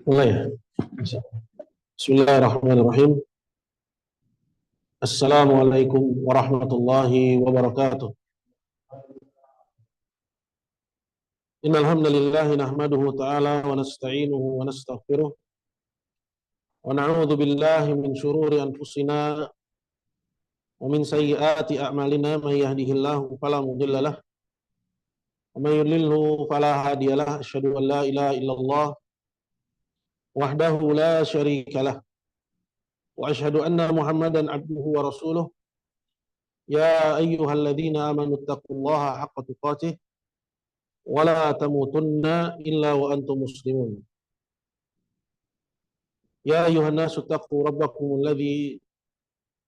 Mulai ya. Bismillahirrahmanirrahim. Assalamualaikum warahmatullahi wabarakatuh. Innal hamdalillah nahmaduhu ta'ala wa nasta'inuhu wa nastaghfiruh wa na'udzu billahi min shururi anfusina wa min sayyiati a'malina may yahdihillahu fala mudilla lahu wa may yudlilhu fala hadiyalah. Asyhadu an la ilaha illallah wahdahu la syarika lah wa asyhadu anna Muhammadan abduhu wa rasuluh. Ya ayyuhalladzina amanu taqullaha haqqa tuqatih wa la tamutunna illa wa antum muslimun. Ya ayuhan nasu taqu rabbakum alladzi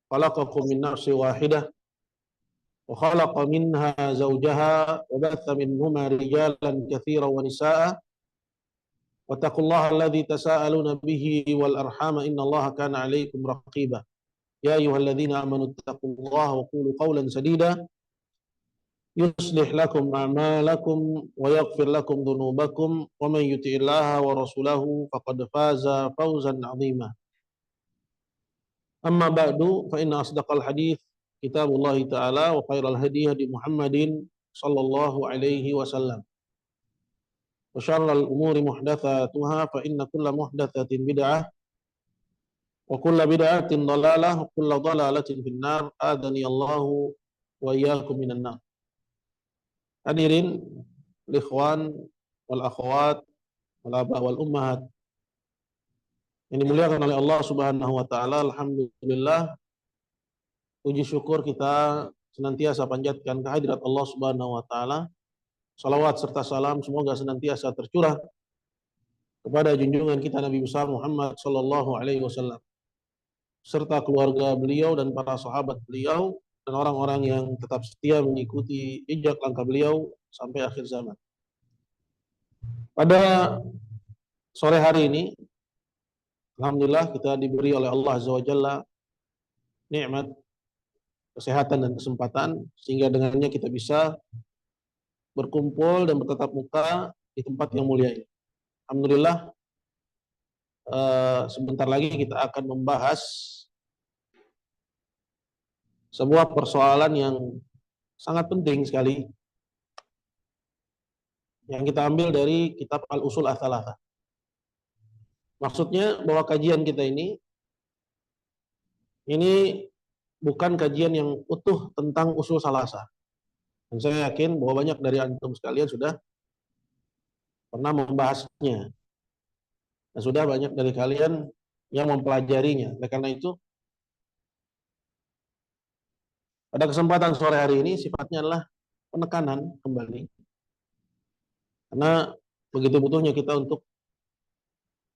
khalaqakum min nafsin wahidah wa khalaqa minha zawjaha wa batha minhuma rijalan katsiran wa nisaa'a wattaqullaha alladzi tasaaluna bihi wal arhama innallaha kana 'alaikum raqiba. Ya ayyuhalladzina amanu taqullaha wa qulu qawlan sadida yuslih lakum a'malakum wa yaghfir lakum dhunubakum wa man yuti'illaha wa rasulahu faqad faza fawzan 'azima. Amma ba'du fa inna asdaqal hadits kitabullah ta'ala wa khairal hadi hadi Muhammadin sallallahu alaihi wasallam. Wa syarral umuri muhdatsatuha fa inna kulla muhdatsatin bid'ah wa kulla bid'atin dhalalah wa kulla dhalalatin finnar. Adani Allahu wa iyyakum minan nar. Hadirin ikhwan wal akhwat wal aba wal ummahat yang dimuliakan oleh Allah Subhanahu wa taala, alhamdulillah puji syukur kita senantiasa panjatkan kehadirat Allah Subhanahu wa taala. Salawat serta salam semoga senantiasa tercurah kepada junjungan kita Nabi besar Muhammad sallallahu alaihi wasallam serta keluarga beliau dan para sahabat beliau dan orang-orang yang tetap setia mengikuti jejak langkah beliau sampai akhir zaman. Pada sore hari ini alhamdulillah kita diberi oleh Allah Azza wa Jalla nikmat kesehatan dan kesempatan sehingga dengannya kita bisa berkumpul dan bertatap muka di tempat yang mulia ini. Alhamdulillah, sebentar lagi kita akan membahas sebuah persoalan yang sangat penting sekali yang kita ambil dari kitab Al-Usul Ats-Tsalatsah. Maksudnya bahwa kajian kita ini bukan kajian yang utuh tentang usul salasah. Dan saya yakin bahwa banyak dari antum sekalian sudah pernah membahasnya. Dan sudah banyak dari kalian yang mempelajarinya. Oleh karena itu, pada kesempatan sore hari ini sifatnya adalah penekanan kembali. Karena begitu butuhnya kita untuk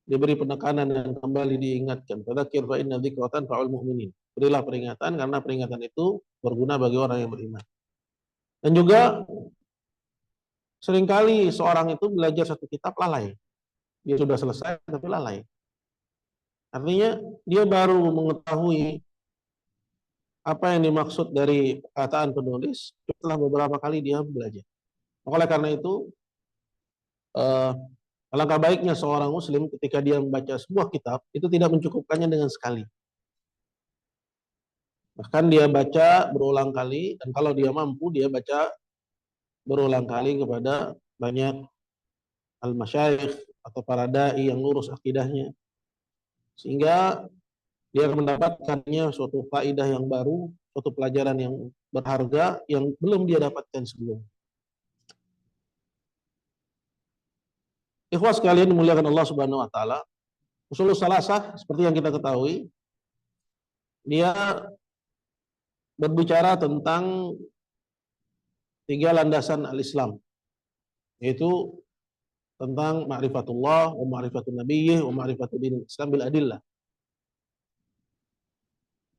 diberi penekanan dan kembali diingatkan. Fadzakir fa inna dzikra tanfa'ul mu'minin. Berilah peringatan karena peringatan itu berguna bagi orang yang beriman. Dan juga seringkali seorang itu belajar satu kitab lalai. Dia sudah selesai tapi lalai. Artinya dia baru mengetahui apa yang dimaksud dari perkataan penulis setelah beberapa kali dia belajar. Oleh karena itu, alangkah baiknya seorang muslim ketika dia membaca sebuah kitab itu tidak mencukupkannya dengan sekali. Bahkan dia baca berulang kali, dan kalau dia mampu dia baca berulang kali kepada banyak al-masyayikh atau para dai yang lurus akidahnya, sehingga dia akan mendapatkannya suatu faidah yang baru, suatu pelajaran yang berharga yang belum dia dapatkan sebelumnya. Ikhwas sekalian dimuliakan Allah Subhanahu wa taala, usul salasah seperti yang kita ketahui, dia berbicara tentang tiga landasan al-Islam, yaitu tentang ma'rifatullah, wa ma'rifatun nabiyyih, wa ma'rifatul dinil Islam bil adillah.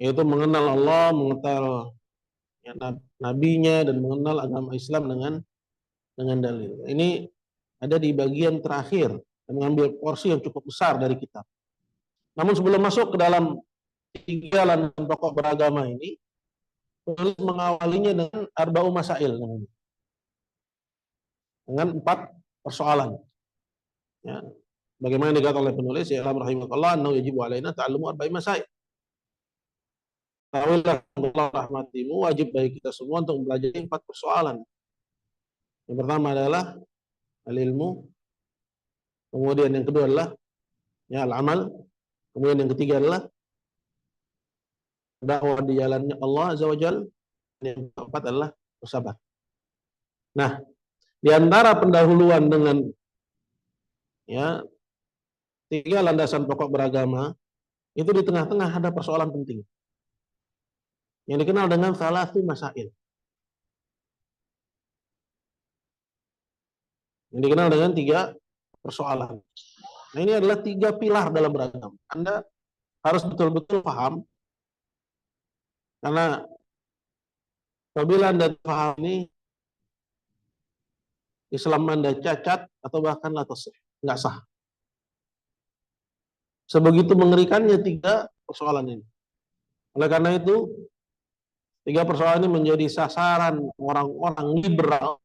Yaitu mengenal Allah, mengenal ya, nabinya, dan mengenal agama Islam dengan dalil. Ini ada di bagian terakhir dan mengambil porsi yang cukup besar dari kitab. Namun sebelum masuk ke dalam tiga landasan pokok beragama ini, penulis mengawalinya dengan arba'u masail, dengan 4 persoalan. Ya. Bagaimana dikatakan oleh penulis, ya rahimahullah, annahu yajibu alaina ta'allumu arba'i masail. Tahuilah Allah rahmatimu, wajib bagi kita semua untuk mempelajari 4 persoalan. Yang pertama adalah al-ilmu, kemudian yang kedua adalah ya al-amal, kemudian yang ketiga adalah dakwah di jalannya Allah Azza wa Jalla, dan yang keempat adalah bersabar. Nah, di antara pendahuluan dengan ya tiga landasan pokok beragama, itu di tengah-tengah ada persoalan penting yang dikenal dengan salatu masail. Yang dikenal dengan 3 persoalan. Nah, ini adalah 3 pilar dalam beragama. Anda harus betul-betul paham, karena apabila Anda paham ini, Islam Anda cacat atau bahkan nggak sah. Sebegitu mengerikannya 3 persoalan ini. Oleh karena itu, 3 persoalan ini menjadi sasaran orang-orang liberal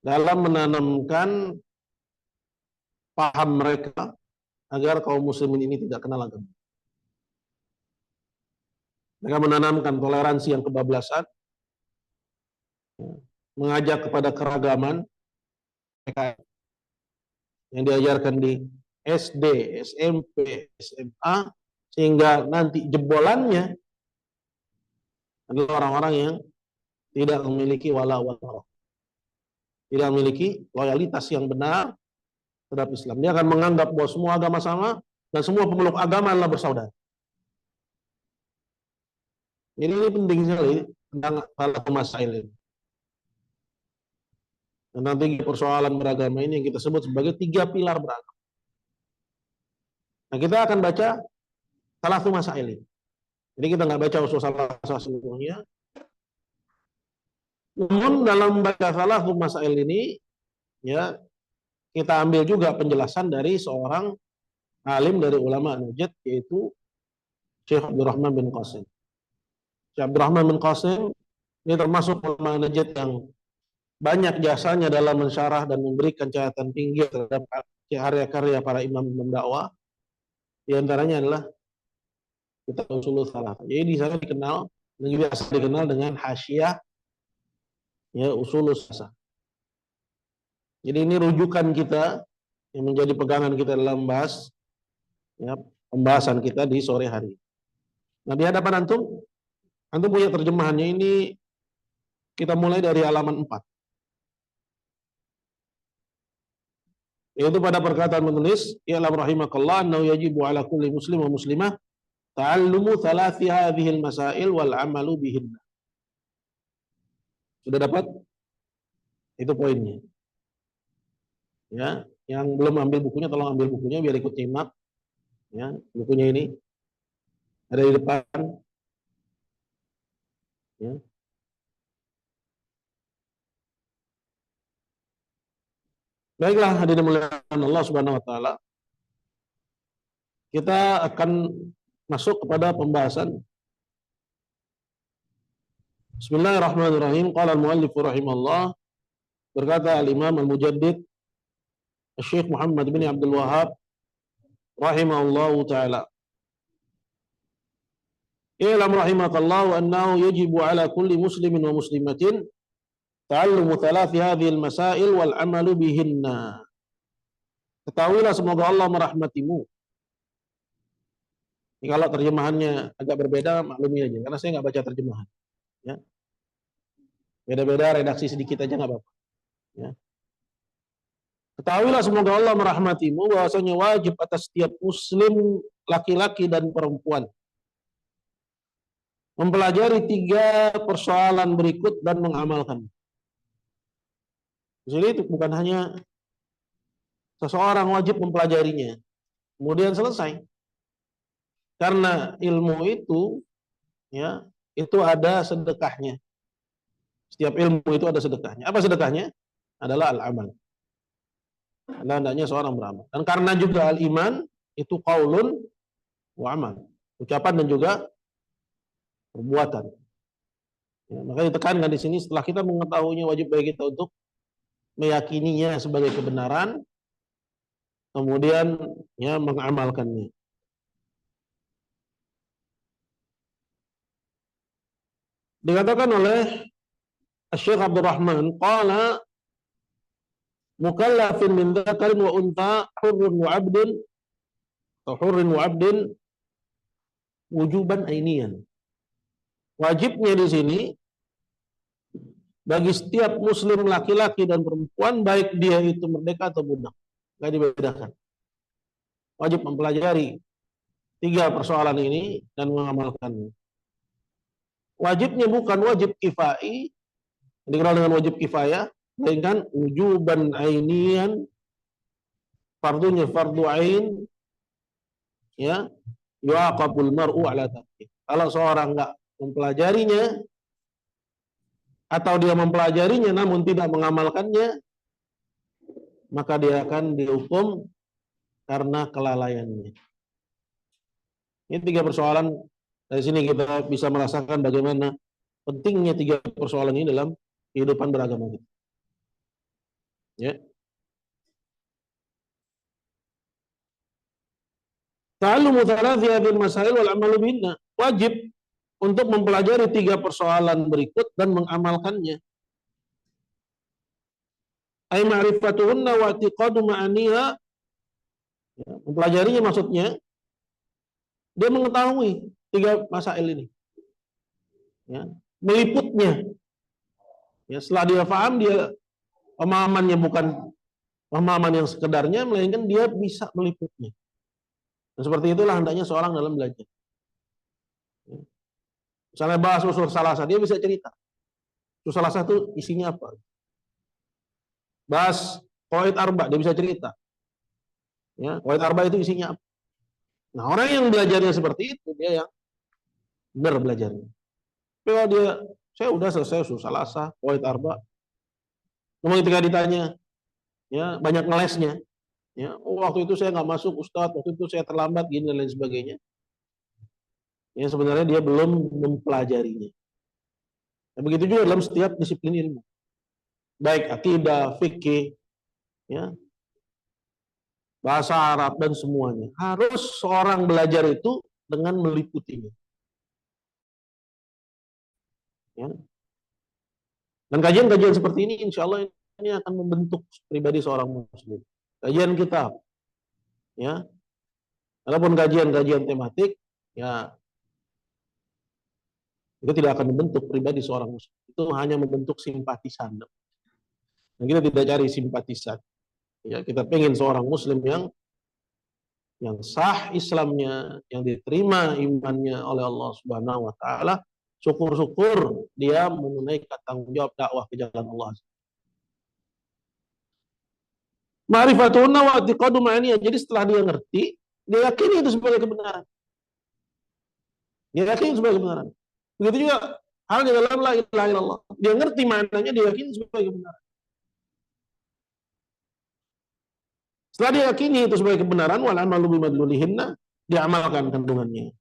dalam menanamkan paham mereka agar kaum muslimin ini tidak kenal agama. Mereka menanamkan toleransi yang kebablasan, mengajak kepada keragaman yang diajarkan di SD, SMP, SMA, sehingga nanti jebolannya adalah orang-orang yang tidak memiliki wala wal bara, tidak memiliki loyalitas yang benar terhadap Islam. Dia akan menganggap bahwa semua agama sama dan semua pemeluk agama adalah bersaudara. Jadi ini penting sekali tentang salah masail ini. Tentang 3 persoalan beragama ini yang kita sebut sebagai 3 pilar beragama. Nah, kita akan baca salah satu masail ini. Jadi kita nggak baca usul salah seluruhnya. Namun dalam membaca salah satu masail ini, ya kita ambil juga penjelasan dari seorang alim dari ulama Najd, yaitu Syekh Abdurrahman bin Qasim. Syekh Abdurrahman bin Qasim ini termasuk ulama Najd yang banyak jasanya dalam mensyarah dan memberikan catatan tinggi terhadap karya-karya para imam-imam dakwah. Di antaranya adalah kitab Ushulul Tsalatsah. Jadi di sana dikenal, biasa dikenal dengan Hasyiah ya Ushulul Tsalatsah. Jadi ini rujukan kita yang menjadi pegangan kita dalam membahas ya, pembahasan kita di sore hari. Nah, di hadapan antum punya terjemahannya. Ini kita mulai dari halaman 4. Yaitu pada perkataan menulis, "I'lam rahimakallah annahu yajibu ala kulli muslim wa muslimah ta'allumu thalathi hadhil masail wal amalu bihinna." Sudah dapat? Itu poinnya. Ya, yang belum ambil bukunya tolong ambil bukunya biar ikut nyimak. Ya, bukunya ini ada di depan. Ya. Baiklah, hadirin muliakan Allah Subhanahu wa taala. Kita akan masuk kepada pembahasan. Bismillahirrahmanirrahim. Qala al-muallif rahimahullah, berkata al-Imam al-Mujaddid Syekh Muhammad bin Abdul Wahhab rahimahullahu taala. I'lam rahimakallahu annahu yajibu ala kulli muslimin wa muslimatin ta'allumu thalathi hadhil masail wal amalu bihinna. Ketahuilah semoga Allah merahmatimu. Ini kalau terjemahannya agak berbeda, maklumi aja, karena saya nggak baca terjemahan. Ya. Beda-beda redaksi sedikit aja nggak apa-apa. Ya. Ketahuilah semoga Allah merahmatimu bahwasanya wajib atas setiap muslim laki-laki dan perempuan mempelajari 3 persoalan berikut dan mengamalkan. Jadi itu bukan hanya seseorang wajib mempelajarinya, kemudian selesai. Karena ilmu itu, ya, itu ada sedekahnya. Setiap ilmu itu ada sedekahnya. Apa sedekahnya? Adalah al-amal. Hendaknya seorang beramal. Dan karena juga al-iman itu qaulun wa amal. Ucapan dan juga perbuatan. Ya, maka ditekankan di sini setelah kita mengetahuinya wajib bagi kita untuk meyakininya sebagai kebenaran, kemudian ya mengamalkannya. Dikatakan oleh Syekh Abdul Rahman, qala mukallafin min dzakarin wa untha hurrun wa 'abdin atau hurrin wa 'abdin wujuban ainian. Wajibnya di sini bagi setiap muslim laki-laki dan perempuan, baik dia itu merdeka atau budak, nggak dibedakan. Wajib mempelajari 3 persoalan ini dan mengamalkannya. Wajibnya bukan wajib kifai, dikenal dengan wajib kifayah, melainkan wujuban ainian, fardunya fardu ain, ya, yuaqabul mar'u ala tarkih. Kalau seorang nggak mempelajarinya atau dia mempelajarinya namun tidak mengamalkannya, maka dia akan dihukum karena kelalaiannya. Ini 3 persoalan. Dari sini kita bisa merasakan bagaimana pentingnya 3 persoalan ini dalam kehidupan beragama kita. Ya. Ta'allumu thalathi hadhil masail wal amalu bihinna. Wajib untuk mempelajari 3 persoalan berikut dan mengamalkannya. Ai ma'rifatuhunna wa i'tiqadu ma'aniha. Ya, mempelajarinya maksudnya dia mengetahui 3 masail ini. Ya, meliputnya. Ya, setelah dia paham, dia pemahamannya bukan pemahaman yang sekedarnya, melainkan dia bisa meliputnya. Dan seperti itulah hendaknya seorang dalam belajar. Ya. Misalnya bahas usul salasa, dia bisa cerita. Usul salasa itu isinya apa? Bahas qawaid arba, dia bisa cerita. Ya, qawaid arba itu isinya apa? Nah, orang yang belajarnya seperti itu, dia yang benar belajarnya. Tapi kalau dia, saya udah selesai usul salasa, qawaid arba. Namun ketika ditanya, ya banyak ngelesnya. Ya, oh, waktu itu saya nggak masuk Ustadz, waktu itu saya terlambat, gini dan lain sebagainya. Ya, sebenarnya dia belum mempelajarinya. Nah, begitu juga dalam setiap disiplin ilmu. Baik akidah, fikih, ya, bahasa Arab dan semuanya. Harus seorang belajar itu dengan meliputinya. Ya. Dan kajian-kajian seperti ini insya Allah ini akan membentuk pribadi seorang muslim. Kajian kitab, ya. Adapun kajian-kajian tematik, ya itu tidak akan membentuk pribadi seorang muslim. Itu hanya membentuk simpatisan. Dan kita tidak cari simpatisan. Ya, kita pengen seorang muslim yang sah Islamnya, yang diterima imannya oleh Allah Subhanahu wa taala, syukur-syukur dia menunaikan tanggung jawab dakwah ke jalan Allah. Ma'rifatun wa i'tiqadu ma'ani. Jadi setelah dia ngerti, dia yakini itu sebagai kebenaran. Dia yakini sebagai kebenaran. Begitu juga halnya dalam la ilaha illallah. Dia ngerti maknanya, dia yakini sebagai kebenaran. Setelah dia yakini itu sebagai kebenaran, wal amalu bimadlulihinna, diamalkan kandungannya.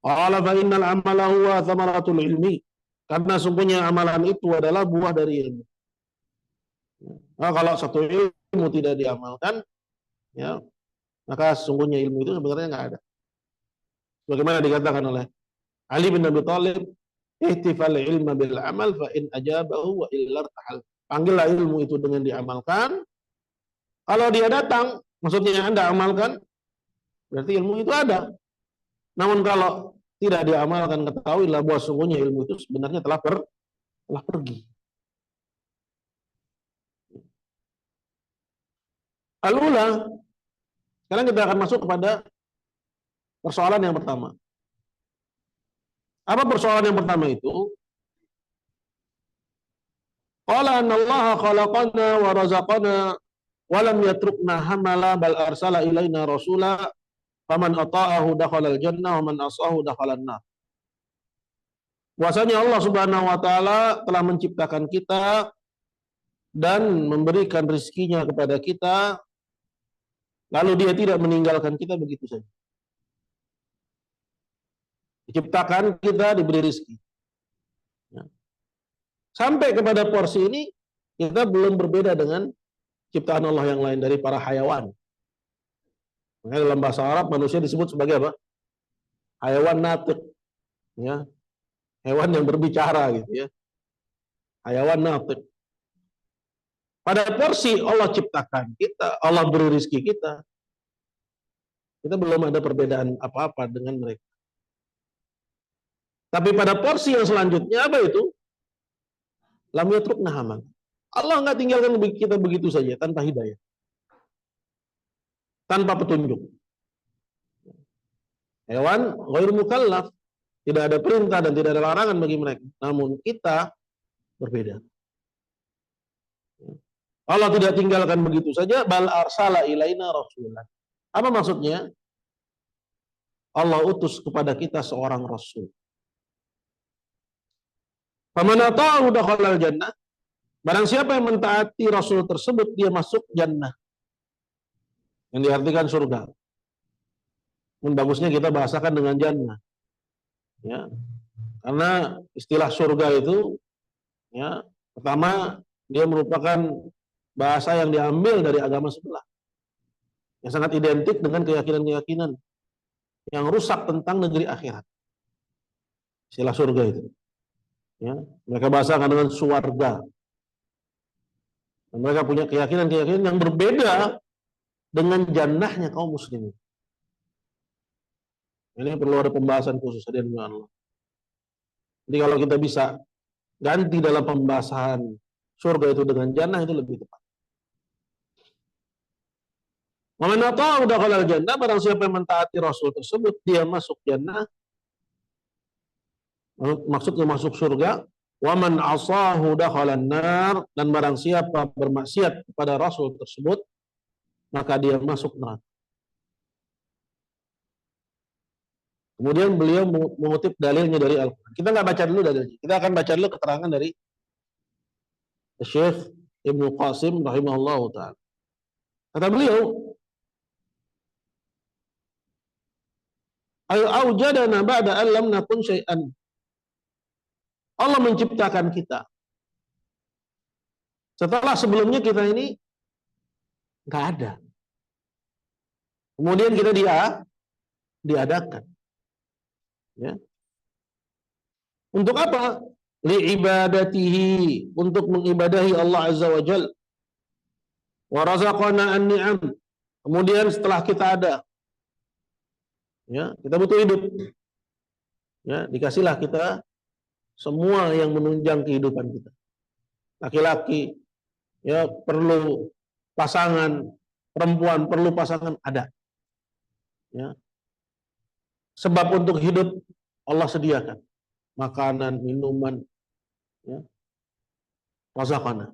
Qala fa innal amala huwa thamaratul ilmi. Karena sungguhnya amalan itu adalah buah dari ilmu. Nah, kalau satu ilmu tidak diamalkan, ya, maka sesungguhnya ilmu itu sebenarnya nggak ada. Bagaimana dikatakan oleh Ali bin Abi Thalib, ihtifal ilma bil amal fa in ajabahu wa illar tahal. Panggillah ilmu itu dengan diamalkan. Kalau dia datang, maksudnya Anda amalkan, berarti ilmu itu ada. Namun kalau tidak diamalkan, ketahuilah bahwa sungguhnya ilmu itu sebenarnya telah pergi. Al-ula, sekarang kita akan masuk kepada persoalan yang pertama. Apa persoalan yang pertama itu? Qala anna Allah khalaqana wa razaqana wa lam yatrukna hamala bal arsala ilaina rasula faman ata'ahu dakhalal jannah wa man asahu dakhalan nar. Bahwasanya Allah Subhanahu wa taala telah menciptakan kita dan memberikan rezekinya kepada kita, lalu dia tidak meninggalkan kita begitu saja. Diciptakan kita, diberi rezeki. Ya. Sampai kepada porsi ini, kita belum berbeda dengan ciptaan Allah yang lain dari para hayawan. Makanya dalam bahasa Arab manusia disebut sebagai apa? Hayawan natiq. Ya. Hewan yang berbicara gitu ya. Hayawan natiq. Pada porsi Allah ciptakan kita, Allah beri rezeki kita. Kita belum ada perbedaan apa-apa dengan mereka. Tapi pada porsi yang selanjutnya apa itu? Lam yatrukna hamal. Allah nggak tinggalkan kita begitu saja tanpa hidayah, tanpa petunjuk. Hewan ghairu mukallaf, tidak ada perintah dan tidak ada larangan bagi mereka. Namun kita berbeda. Allah tidak tinggalkan begitu saja, bal arsala ilaina rasulan. Apa maksudnya? Allah utus kepada kita seorang rasul. Faman ata'ahu dakhalal jannah. Barang siapa yang mentaati rasul tersebut, dia masuk jannah. Yang diartikan surga. Bagusnya kita bahasakan dengan jannah. Ya. Karena istilah surga itu ya, pertama dia merupakan bahasa yang diambil dari agama sebelah. Yang sangat identik dengan keyakinan-keyakinan yang rusak tentang negeri akhirat. Istilah surga itu. Ya, mereka bahasakan dengan suwarga. Dan mereka punya keyakinan-keyakinan yang berbeda dengan jannahnya kaum muslimin. Ini perlu ada pembahasan khusus hadirin Allah. Jadi kalau kita bisa ganti dalam pembahasan surga itu dengan jannah itu lebih tepat. Wa man ata'ahu dakhalal jannah, barang siapa yang mentaati rasul tersebut dia masuk jannah. Maksudnya masuk surga. Wa man asahu dakhalan nar, dan barang siapa bermaksiat kepada rasul tersebut maka dia masuk neraka. Kemudian beliau mengutip dalilnya dari Al-Quran. Kita nggak baca dulu dalilnya. Kita akan baca dulu keterangan dari Syekh Ibnu Qasim rahimahullah ta'ala. Kata beliau, Al-awjadana ba'da an lam nakun syai'an. Allah menciptakan kita. Setelah sebelumnya kita ini nggak ada. Kemudian kita diadakan. Ya. Untuk apa? Li'ibadatihi, untuk mengibadahi Allah Azza wa Jal. Wa razaqana an-ni'am. Kemudian setelah kita ada, ya, kita butuh hidup. Ya, dikasihlah kita semua yang menunjang kehidupan kita. Laki-laki ya perlu pasangan, perempuan perlu pasangan, ada. Ya. Sebab untuk hidup Allah sediakan makanan, minuman, ya. Razaqana.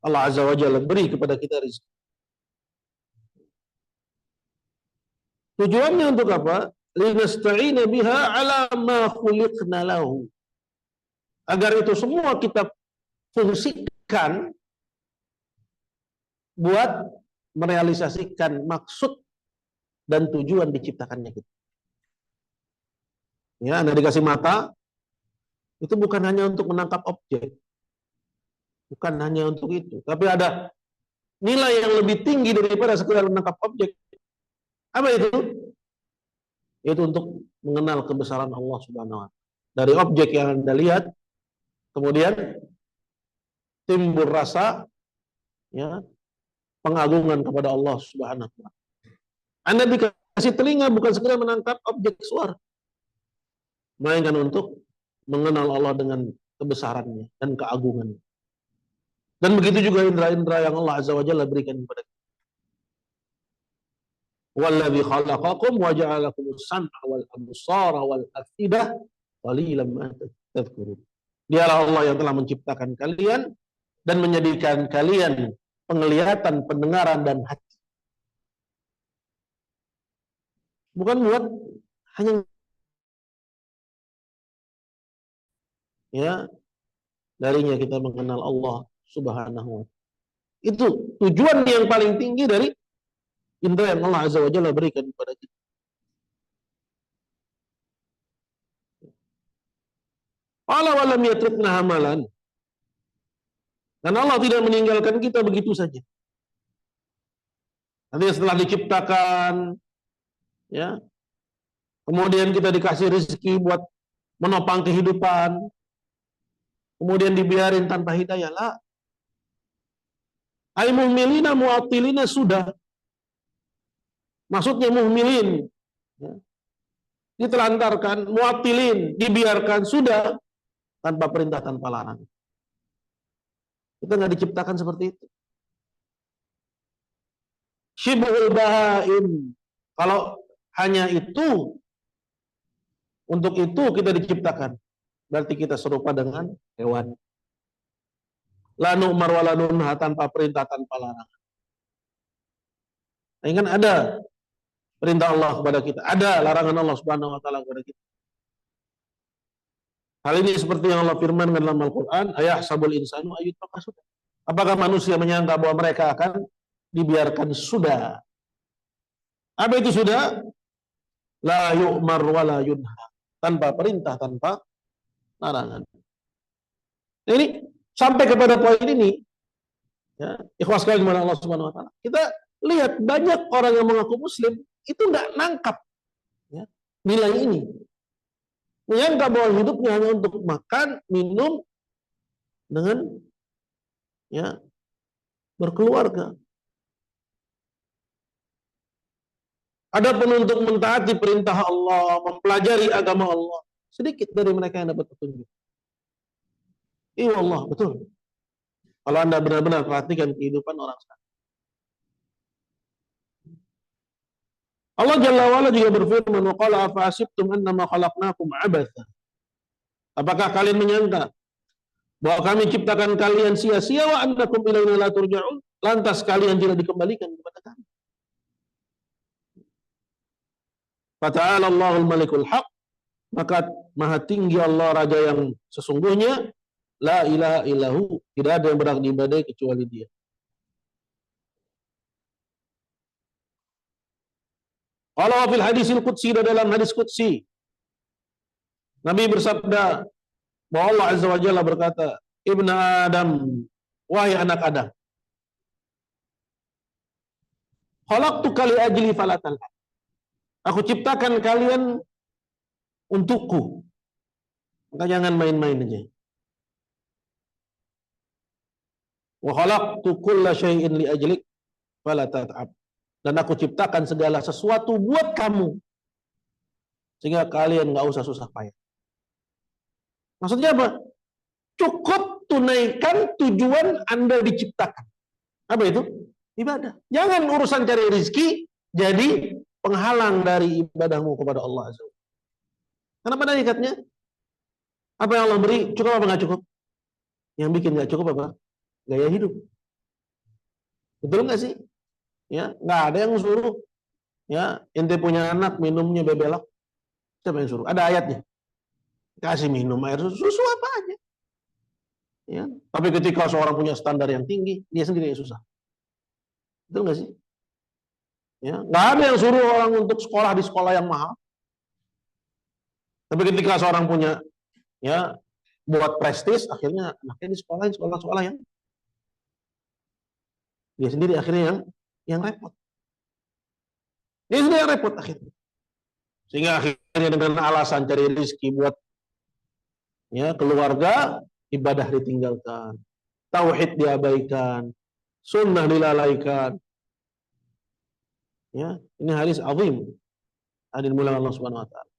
Allah Azza wa Jalla beri kepada kita rezeki. Tujuannya untuk apa? Linasta'ina biha ala ma khuliqna lahu. Agar itu semua kita fungsikan buat merealisasikan maksud dan tujuan diciptakannya kita. Ya, Anda dikasih mata, itu bukan hanya untuk menangkap objek. Bukan hanya untuk itu. Tapi ada nilai yang lebih tinggi daripada sekedar menangkap objek. Apa itu? Itu untuk mengenal kebesaran Allah Subhanahu wa ta'ala. Dari objek yang Anda lihat, kemudian timbul rasa ya, pengagungan kepada Allah Subhanahu wa ta'ala. Anda dikasih telinga bukan sekedar menangkap objek suara, melainkan untuk mengenal Allah dengan kebesarannya dan keagungannya. Dan begitu juga indera-indera yang Allah Azza wa Jalla berikan kepada kita. Wallazi khalaqakum wa ja'alakumus sam'a wal absara wal afidah qalilan ma tadhkurun. Dialah Allah yang telah menciptakan kalian dan menjadikan kalian penglihatan, pendengaran dan hati. Bukan buat hanya ya darinya kita mengenal Allah Subhanahu wa taala. Itu tujuan yang paling tinggi dari indera yang Allah Azza wa Jalla berikan kepada kita. Qala wa lam yatrukna hamalan. Dan Allah tidak meninggalkan kita begitu saja. Nanti setelah diciptakan, ya, kemudian kita dikasih rezeki buat menopang kehidupan, kemudian dibiarin tanpa hidayah, lah. Ai muhmilina mu'attilina sudah. Maksudnya muhmilin, ya, ditelantarkan, mu'attilin, dibiarkan, sudah, tanpa perintah, tanpa larangan. Kita nggak diciptakan seperti itu. Syibhul bahaim. Kalau hanya itu, untuk itu kita diciptakan, berarti kita serupa dengan hewan. La nu'mar wa la nunha, tanpa perintah, tanpa larangan. Nah, kan ada perintah Allah kepada kita, ada larangan Allah Subhanahu wa taala kepada kita. Hal ini seperti yang Allah firmankan dalam Al-Qur'an, ayahsabul insanu ayyutraka sudah. Apakah manusia menyangka bahwa mereka akan dibiarkan sudah? Apa itu sudah? La yu'mar wa la yunha, tanpa perintah, tanpa larangan. Nah, ini sampai kepada poin ini, ya, ikhwas sekalian kepada Allah Subhanahu wa taala. Kita lihat banyak orang yang mengaku muslim itu enggak nangkap, ya, nilai ini. Menyangka bahwa hidupnya hanya untuk makan, minum, dengan, ya, berkeluarga. Adapun untuk mentaati perintah Allah, mempelajari agama Allah, sedikit dari mereka yang dapat petunjuk. Iya Allah, betul. Kalau Anda benar-benar perhatikan kehidupan orang sekarang. Allah Jalla wa'ala juga berfirman, wa qala afa asibtum annama khalaqnakum abatha. Apakah kalian menyangka bahwa kami ciptakan kalian sia-sia wa annakum ilaina la turja'un? Lantas kalian tidak dikembalikan kepada kami. Fata'ala Allahul Malikul Haq, maka maha tinggi Allah Raja yang sesungguhnya, la ilaha illahu, tidak ada yang berhak diibadai kecuali Dia. Kalau fil hadisil qudsi, dalam hadis qudsi, Nabi bersabda bahwa Allah Azza wa Jalla berkata, Ibn Adam, wahai anak Adam, khalaqtuka li ajli fala tal'ab. Aku ciptakan kalian untukku, maka jangan main-main aja. Wa khalaqtu kulla syai'in li ajlik fala tat'ab. Dan aku ciptakan segala sesuatu buat kamu, sehingga kalian nggak usah susah payah. Maksudnya apa? Cukup tunaikan tujuan Anda diciptakan. Apa itu? Ibadah. Jangan urusan cari rezeki jadi penghalang dari ibadahmu kepada Allah Azza wa Jalla. Karena pada hakikatnya, apa yang Allah beri cukup apa nggak cukup? Yang bikin nggak cukup apa? Gaya hidup. Betul nggak sih? Ya, nggak ada yang suruh, ya, ente punya anak minumnya bebelak. Siapa yang suruh? Ada ayatnya. Kasih minum air susu apa aja. Ya, tapi ketika seorang punya standar yang tinggi, dia sendiri yang susah. Betul nggak sih? Ya, nggak ada yang suruh orang untuk sekolah di sekolah yang mahal. Tapi ketika seorang punya, ya, buat prestis, akhirnya anaknya di sekolah-sekolah yang dia sendiri akhirnya yang repot. Dia sendiri yang repot akhirnya. Sehingga akhirnya dengan alasan cari rezeki buat, ya, keluarga, ibadah ditinggalkan, tauhid diabaikan, sunnah dilalaikan. Ya, ini hadis azim. Hadirin mulia Allah Subhanahu wa taala.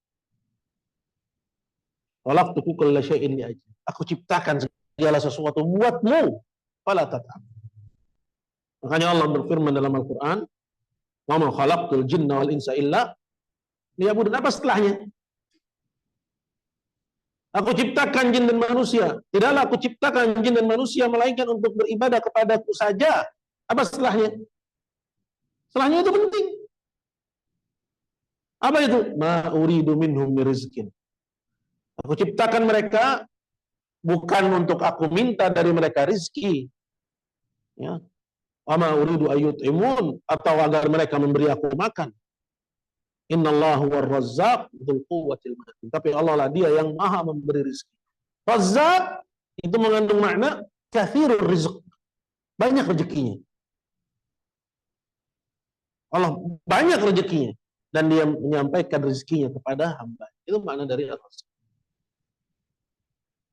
Khalaqtuka kulla syai'in li ajli. Aku ciptakan segala sesuatu buatmu, fala tat'ab. Makanya Allah berfirman dalam Al-Qur'an, Wa ma khalaqtul jinna wal insa illa liya'budun. Apa setelahnya? Aku ciptakan jin dan manusia. Tidaklah aku ciptakan jin dan manusia melainkan untuk beribadah kepadaku saja. Apa setelahnya? Setelahnya itu penting. Apa itu? Ma uridu minhum min rizqin. Aku ciptakan mereka bukan untuk aku minta dari mereka rizki. Ya. Wa ma uridu ayyut'imun, atau agar mereka memberi aku makan. Innallahu war-razzaq dzul quwwatil matin. Tapi Allah lah dia yang maha memberi rizki. Razzaq itu mengandung makna katsirur rizq. Banyak rezekinya. Allah banyak rezekinya dan dia menyampaikan rezekinya kepada hamba. Itu makna dari Razzaq.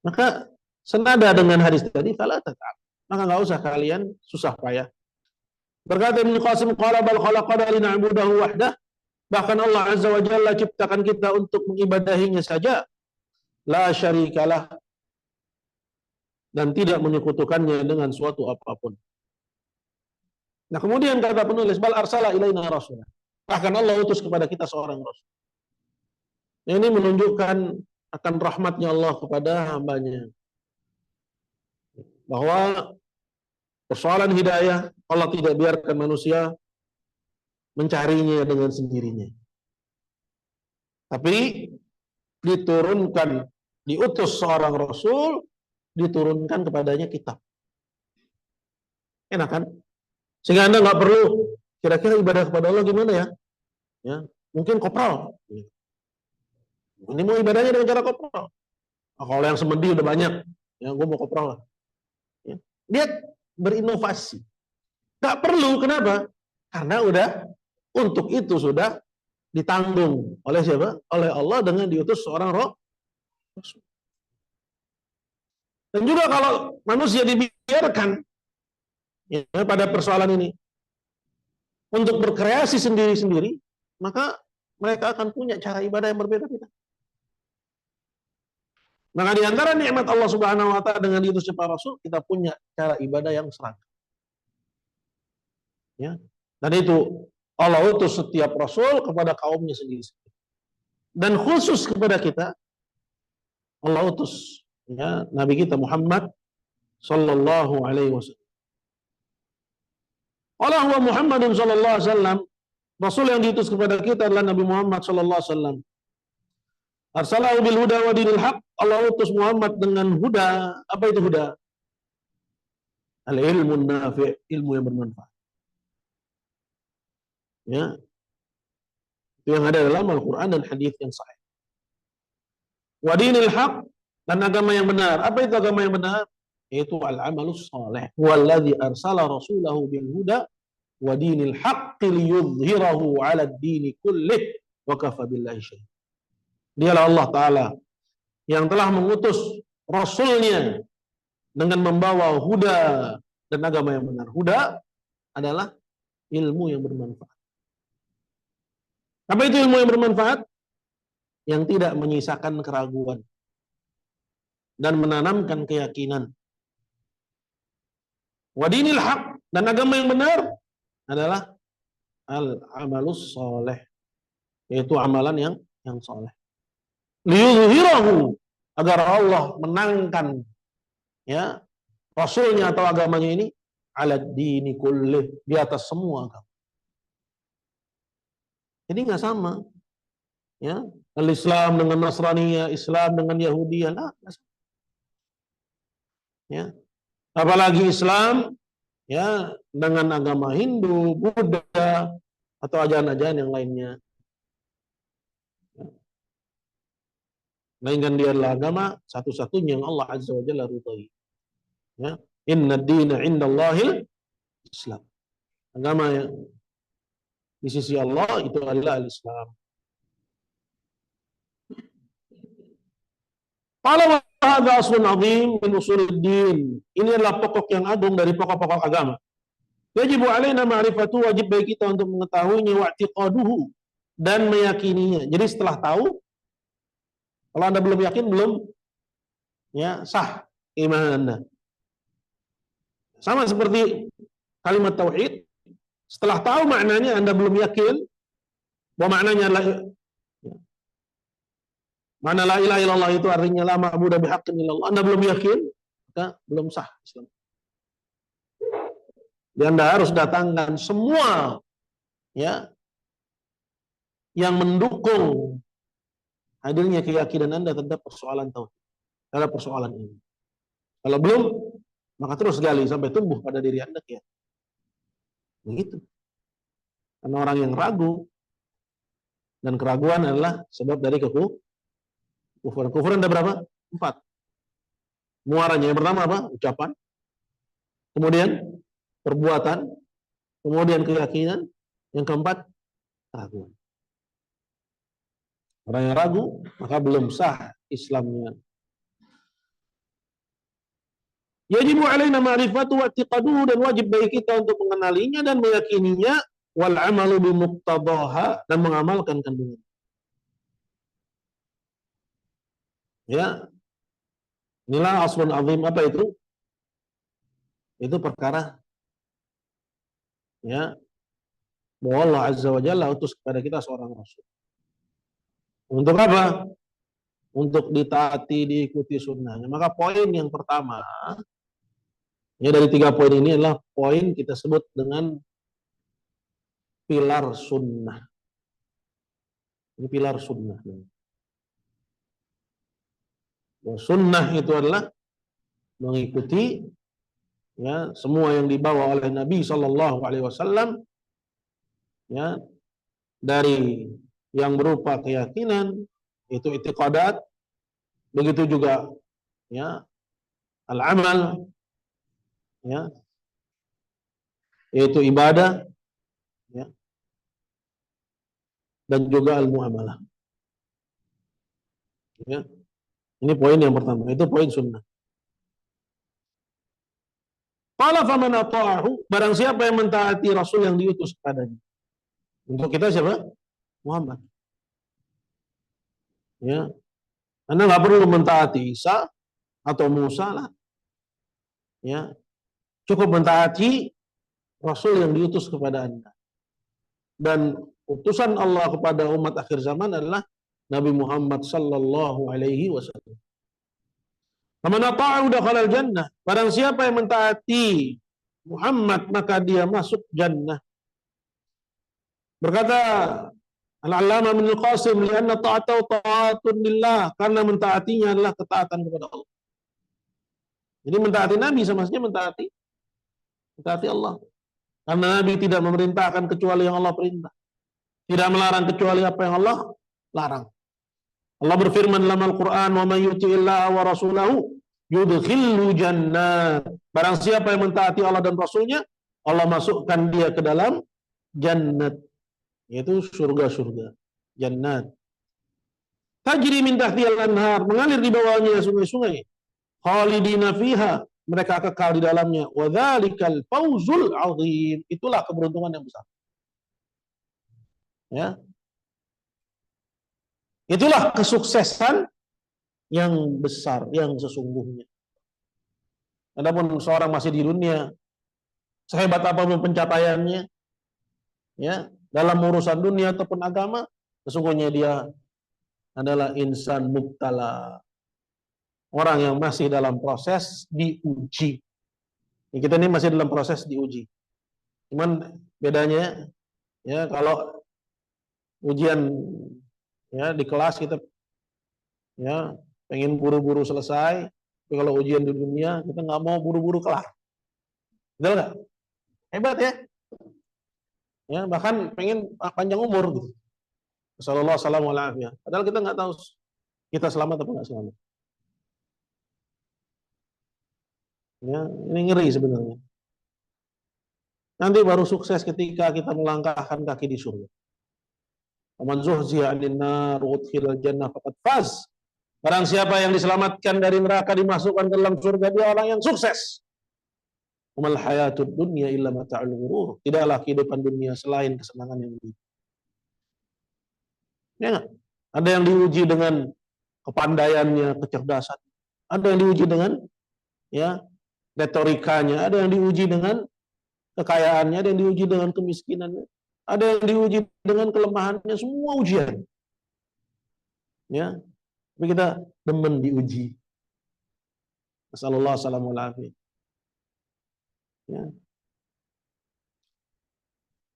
Maka senada dengan hadis tadi, fala tata'ab. Maka enggak usah kalian susah payah. Berkata Ibnu Qasim, qala bal khalaqana lina'budahu wahdah. Bahkan Allah Azza wa Jalla ciptakan kita untuk mengibadahinya saja. La syarikalah. Dan tidak menyekutukannya dengan suatu apapun. Nah kemudian kata penulis, bal arsala ilaina rasulah. Bahkan Allah utus kepada kita seorang rasul. Ini menunjukkan akan rahmatnya Allah kepada hambanya. Bahwa persoalan hidayah, Allah tidak biarkan manusia mencarinya dengan sendirinya. Tapi diturunkan, diutus seorang rasul, diturunkan kepadanya kitab. Enak kan? Sehingga Anda nggak perlu kira-kira ibadah kepada Allah gimana ya? Ya, mungkin kopral. Ini mau ibadahnya dengan cara kopral. Nah, kalau yang semedi udah banyak, ya gue mau kopral lah. Ya. Dia berinovasi. Nggak perlu, kenapa? Karena udah untuk itu sudah ditanggung oleh siapa? Oleh Allah dengan diutus seorang rasul. Dan juga kalau manusia dibiarkan ya, pada persoalan ini untuk berkreasi sendiri-sendiri, maka mereka akan punya cara ibadah yang berbeda-beda. Maka di antara nikmat Allah Subhanahu wa taala dengan diutusnya para rasul, kita punya cara ibadah yang seragam. Ya. Dan itu Allah utus setiap rasul kepada kaumnya sendiri. Dan khusus kepada kita Allah utus ya Nabi kita Muhammad sallallahu alaihi wasallam. Allah wa Muhammadun sallallahu alaihi wasallam, rasul yang diutus kepada kita adalah Nabi Muhammad sallallahu alaihi wasallam. Arsalahu bil huda wa dinil haq. Allah utus Muhammad dengan huda. Apa itu huda? Al ilmu nafi', ilmu yang bermanfaat. Ya. Itu yang ada dalam Al-Qur'an dan hadis yang sahih. Wa dinil haq, dan agama yang benar. Apa itu agama yang benar? Yaitu al-amalus salih. Walladzi arsala rasulahu bil huda wa dinil haqqi liyudhhirahu 'ala ad-dini kullih wa kafa billahi syahid. Dialah Allah Ta'ala yang telah mengutus Rasulnya dengan membawa huda dan agama yang benar. Huda adalah ilmu yang bermanfaat. Apa itu ilmu yang bermanfaat? Yang tidak menyisakan keraguan dan menanamkan keyakinan. Wadinil haq, dan agama yang benar adalah al-amalus soleh, yaitu amalan yang soleh. Liyudhhirahu, agar Allah menangkan ya rasulnya atau agamanya ini ala dini kullih, di atas semua agama. Jadi nggak sama ya al-Islam dengan Nasraniyah, Islam dengan Yahudiyah, nah, ya apalagi Islam ya dengan agama Hindu, Buddha atau ajaran-ajaran yang lainnya. Melainkan dia adalah agama satu-satunya yang Allah Azza wa Jalla ridhai. Ya, inna ad-dina 'indallahil Islam. Agama yang di sisi Allah itu adalah al-Islam. Qala wa hadza aslun 'azim min usuluddin. Ini adalah pokok yang agung dari pokok-pokok agama. Yajibu alaina ma'rifatu, wajib bagi kita untuk mengetahuinya, wa i'tiqaduhu, dan meyakininya. Jadi setelah tahu, kalau Anda belum yakin, belum ya sah iman Anda. Sama seperti kalimat tauhid, Setelah tahu maknanya Anda belum yakin bahwa maknanya mana la ilaha illallah itu artinya la ma'budu bihaqqin illallah, Anda belum yakin, maka belum sah Islam. Dan Anda harus datangkan semua ya yang mendukung hadirnya keyakinan Anda terhadap persoalan tauhid, terhadap persoalan ini. Kalau belum, maka terus gali sampai tumbuh pada diri Anda ya. Begitu. Karena orang yang ragu, dan keraguan adalah sebab dari kufuran. Kufuran ada berapa? 4. Muaranya yang pertama apa? Ucapan. Kemudian perbuatan. Kemudian keyakinan. Yang keempat, keraguan. Orang yang ragu, maka belum sah Islamnya. Yajibu alaina ma'rifatu wa i'tiqaduhu, dan wajib bagi kita untuk mengenalinya dan meyakininya, wal amalu bimuqtadaha, dan mengamalkan kandungan. Ya. Inilah aslun azim. Apa itu? Itu perkara ya bahwa Allah Azza wa Jalla utus kepada kita seorang rasul. Untuk apa? Untuk ditaati, diikuti sunnahnya. Maka poin yang pertama ya dari 3 poin ini adalah poin kita sebut dengan pilar sunnah. Ini pilar sunnah. Sunnah itu adalah mengikuti ya semua yang dibawa oleh Nabi Shallallahu Alaihi Wasallam ya dari yang berupa keyakinan itu i'tiqadat, begitu juga ya al-amal ya yaitu ibadah ya dan juga al-muamalah ya. Ini poin yang pertama, itu poin sunnah. Qala faman ata'ahu, barang siapa yang mentaati Rasul yang diutus kepadanya. Untuk kita siapa? Muhammad. Ya. Anda nggak perlu mentaati Isa atau Musa lah. Ya. Cukup mentaati Rasul yang diutus kepada Anda. Dan utusan Allah kepada umat akhir zaman adalah Nabi Muhammad sallallahu alaihi wasallam. Faman ata'ahu dakhala al-jannah. Barang siapa yang mentaati Muhammad maka dia masuk jannah. Berkata Al-Allamah Ibnu Qasim, "Lianna ta'atahu ta'atun lillah." Karena mentaatinya adalah ketaatan kepada Allah. Jadi mentaati Nabi sama saja mentaati Allah. Karena Nabi tidak memerintahkan kecuali yang Allah perintah. Tidak melarang kecuali apa yang Allah larang. Allah berfirman dalam Al-Quran, "Wa may yuti'illaha wa rasulahu yudkhilhu jannat." Barang siapa yang mentaati Allah dan Rasulnya, Allah masukkan dia ke dalam jannat, yaitu surga-surga, jannat. Tajri min tahtihal anhar, mengalir di bawahnya sungai-sungai. Khalidina fiha, mereka kekal di dalamnya. Wa dzalikal fawzul azim, itulah keberuntungan yang besar. Ya. Itulah kesuksesan yang besar, yang sesungguhnya. Adapun seorang masih di dunia, sehebat apapun pencapaiannya, ya, dalam urusan dunia ataupun agama, sesungguhnya dia adalah insan mubtala. Orang yang masih dalam proses diuji. Kita ini masih dalam proses diuji. Cuman bedanya, ya, kalau ujian ya di kelas kita ya pengen buru-buru selesai, tapi kalau ujian di dunia kita nggak mau buru-buru kelar. Betul nggak? Hebat ya? Ya bahkan pengen panjang umur gitu. Sallallahu alaihi wasallam. Padahal kita nggak tahu kita selamat atau nggak selamat. Ya, ini ngeri sebenarnya. Nanti baru sukses ketika kita melangkahkan kaki di surga. Man zuhziya 'anil nar wa udkhilal jannah faqad faz. Barang siapa yang diselamatkan dari neraka dimasukkan ke dalam surga, dia orang yang sukses. Umal hayatud dunya illa mata'ul ghurur. Tidaklah kehidupan dunia selain kesenangan yang begitu. Ya enggak? Ada yang diuji dengan kepandaiannya, kecerdasan. Ada yang diuji dengan ya retorikanya, ada yang diuji dengan kekayaannya, ada yang diuji dengan kemiskinannya, ada yang diuji dengan kelemahannya, semua ujian. Ya, tapi kita demen diuji. Nasallallahu salamul afiyah. Ya.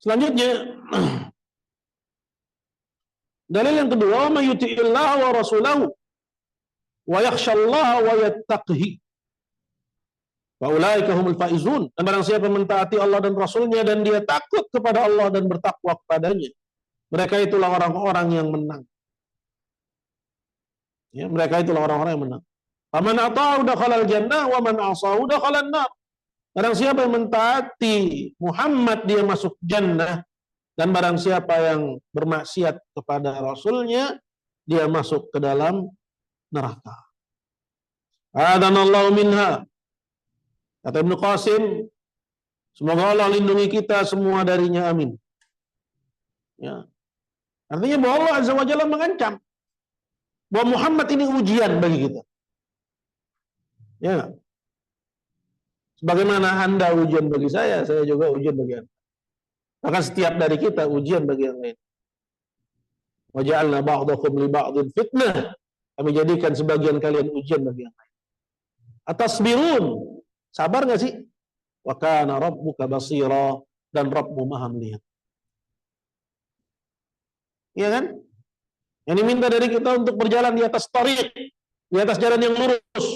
Selanjutnya, dalil yang kedua, "May yuti'illah wa rasulahu wa yakhshallaha wa yattaqihi wa ulaika humul faizun." Dan barang siapa mentaati Allah dan Rasulnya dan dia takut kepada Allah dan bertakwa kepadanya, mereka itulah orang-orang yang menang. Ya, mereka itulah orang-orang yang menang. Faman ata'u dakhalal jannah wa man 'asahu dakhalan nar. Barang siapa yang mentaati Muhammad dia masuk jannah, dan barang siapa yang bermaksiat kepada Rasulnya dia masuk ke dalam neraka. Adanallahu minha. Kata Ibnu Qasim, semoga Allah lindungi kita semua darinya, amin. Ya. Artinya bahwa Allah Azza wa Jalla mengancam bahwa Muhammad ini ujian bagi kita. Ya. Sebagaimana Anda ujian bagi saya juga ujian bagi Anda. Bahkan setiap dari kita ujian bagi yang lain. Wa ja'alna ba'dakum li ba'din fitnah. Kami jadikan sebagian kalian ujian bagi yang lain. Atasbirun. Sabar enggak sih? Wa kana rabbuka basira, dan Rabbmu Maha melihat. Iya kan? Yang diminta dari kita untuk berjalan di atas tariq, di atas jalan yang lurus.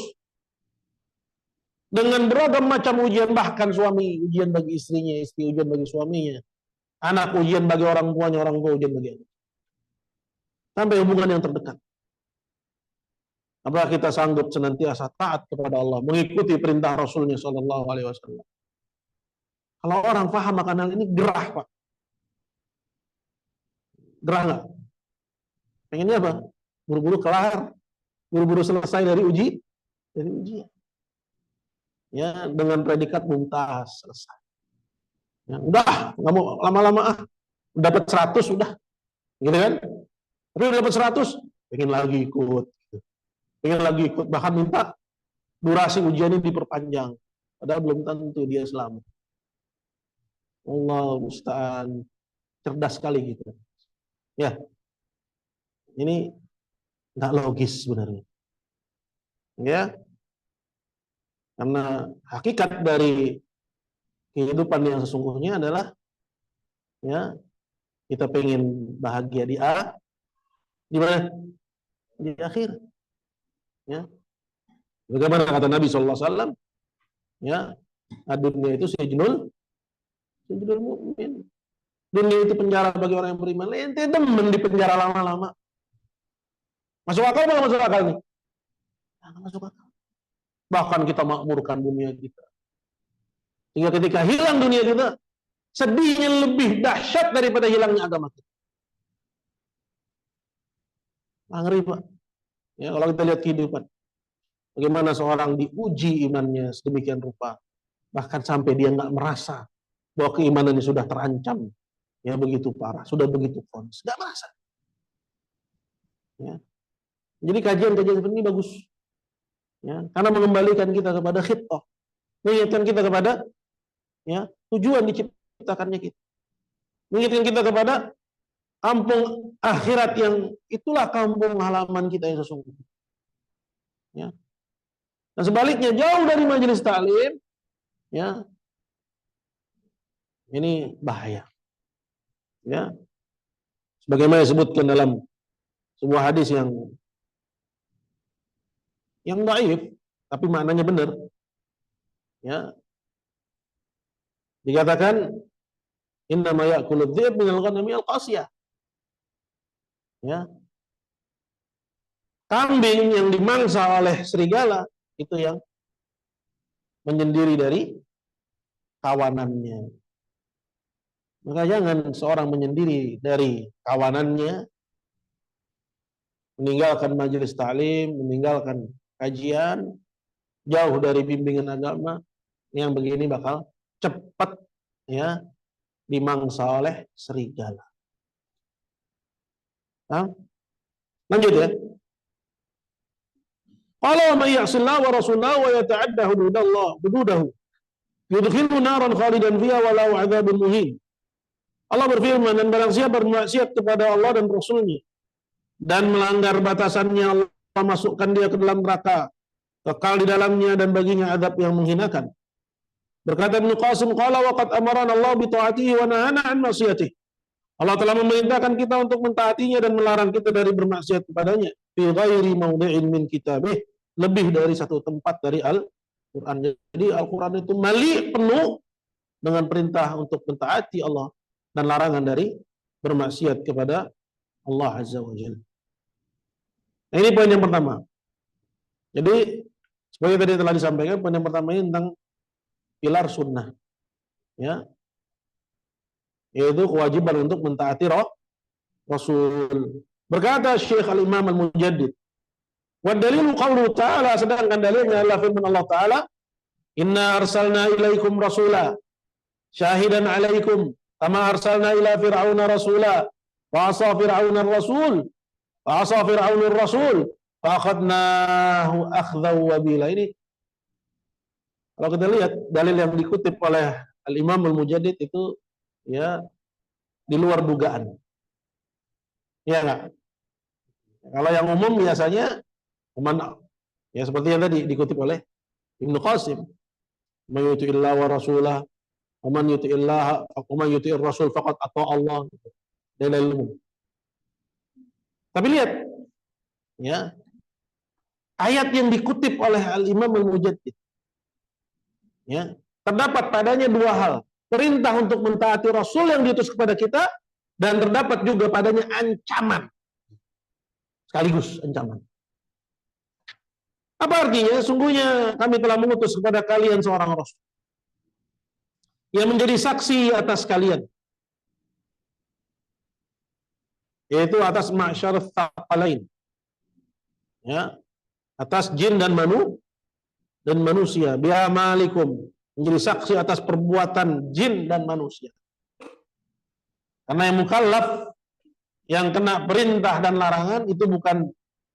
Dengan beragam macam ujian, bahkan suami ujian bagi istrinya, istri ujian bagi suaminya, anak ujian bagi orang tuanya, orang tua ujian bagi anak. Sampai hubungan yang terdekat. Apakah kita sanggup senantiasa taat kepada Allah, mengikuti perintah Rasulnya Shallallahu Alaihi Wasallam? Kalau orang paham akan hal ini, gerah Pak. Gerah nggak? Pengennya apa? Buru-buru kelar, buru-buru selesai dari ujian. Ya, dengan predikat mumtaz, selesai. Ya, udah, nggak mau lama-lama dapat 100 udah. Gitu kan? Tapi udah dapat 100, pengen lagi ikut, bahkan minta durasi ujian ini diperpanjang. Padahal belum tentu dia selamat. Allah musta'an. Cerdas sekali gitu. Ya. Ini nggak logis sebenarnya. Ya. Karena hakikat dari kehidupan yang sesungguhnya adalah ya, kita pengen bahagia di mana? Di akhir. Ya. Bagaimana kata Nabi sallallahu alaihi wasallam? Ya, dunia itu sijnul mukmin. Dunia itu penjara bagi orang yang beriman. Ente demen di penjara lama-lama. Masuk akal apa masuk akal nih? Nggak masuk akal. Bahkan kita makmurkan dunia kita. Sehingga ketika hilang dunia kita, sedihnya lebih dahsyat daripada hilangnya agama kita. Ngeri Pak. Ya, kalau kita lihat kehidupan, bagaimana seorang diuji imannya sedemikian rupa, bahkan sampai dia nggak merasa bahwa keimanannya sudah terancam, ya begitu parah, sudah begitu kronis, nggak merasa. Ya. Jadi kajian-kajian seperti ini bagus, ya, karena mengembalikan kita kepada khitah, mengingatkan kita kepada ya tujuan diciptakannya kita, mengingatkan kita kepada kampung akhirat yang itulah kampung halaman kita yang sesungguhnya. Ya. Dan sebaliknya jauh dari majelis taklim, ya, ini bahaya. Ya, sebagaimana disebutkan dalam sebuah hadis yang dhaif, tapi maknanya benar. Ya, dikatakan innama ya'kuludz dzib minal ghanami al-qasiyah. Ya, kambing yang dimangsa oleh serigala itu yang menyendiri dari kawanannya. Maka jangan seorang menyendiri dari kawanannya, meninggalkan majelis ta'lim, meninggalkan kajian, jauh dari bimbingan agama, yang begini bakal cepat ya dimangsa oleh serigala. Nah, lanjut ya. Qala may ya'sillahu wa rasulahu wa yata'adda hududahu. Yudkhilu naran khalidan fiha walau adzabun muhin. Allah berfirman, dan barang siapa bermaksiat kepada Allah dan Rasulnya dan melanggar batasannya, Allah masukkan dia ke dalam neraka, kekal di dalamnya dan baginya azab yang menghinakan. Berkata Ibnu Qasim, qala wa qad amarana Allah bi ta'atihi wa nahana an maksiyatihi. Allah telah memerintahkan kita untuk mentaatinya dan melarang kita dari bermaksiat kepadanya. Fi ghairi mawdi'in min kitabih, lebih dari satu tempat dari Al-Quran. Jadi Al-Quran itu mali penuh dengan perintah untuk mentaati Allah dan larangan dari bermaksiat kepada Allah Azza wa Jalla. Nah, ini poin yang pertama. Jadi seperti tadi telah disampaikan, poin yang pertama ini tentang pilar sunnah, ya, yaitu kewajiban untuk mentaati Rasul. Berkata Syekh Al-Imam Al-Mujaddid, wa dalilu qawlu ta'ala, sedangkan dalilnya adalah firman Allah Ta'ala, inna arsalna ilaikum rasula syahidan alaikum kama arsalna ila fir'auna rasula wa asa fir'auna rasul wa asa fir'auna rasul fa akhadnahu akhdhan wabila. Ini kalau kita lihat dalil yang dikutip oleh Al-Imam Al-Mujaddid itu, ya, di luar dugaan. Ya enggak? Kalau yang umum biasanya ya seperti yang tadi dikutip oleh Ibnu Qasim, "Man yuti'illah wa rasulah, wa man yuti'illah wa man yuti'ir rasul faqad ata Allah." Dalil umum. Tapi lihat, ya, ayat yang dikutip oleh Al-Imam Al-Mujaddid, ya, terdapat padanya dua hal. Perintah untuk mentaati Rasul yang diutus kepada kita, dan terdapat juga padanya ancaman. Sekaligus ancaman. Apa artinya? Sungguhnya kami telah mengutus kepada kalian seorang Rasul yang menjadi saksi atas kalian, yaitu atas ma'syar tsaqalain, ya, atas jin dan manusia, bi'amalikum, menjadi saksi atas perbuatan jin dan manusia. Karena yang mukallaf, yang kena perintah dan larangan itu bukan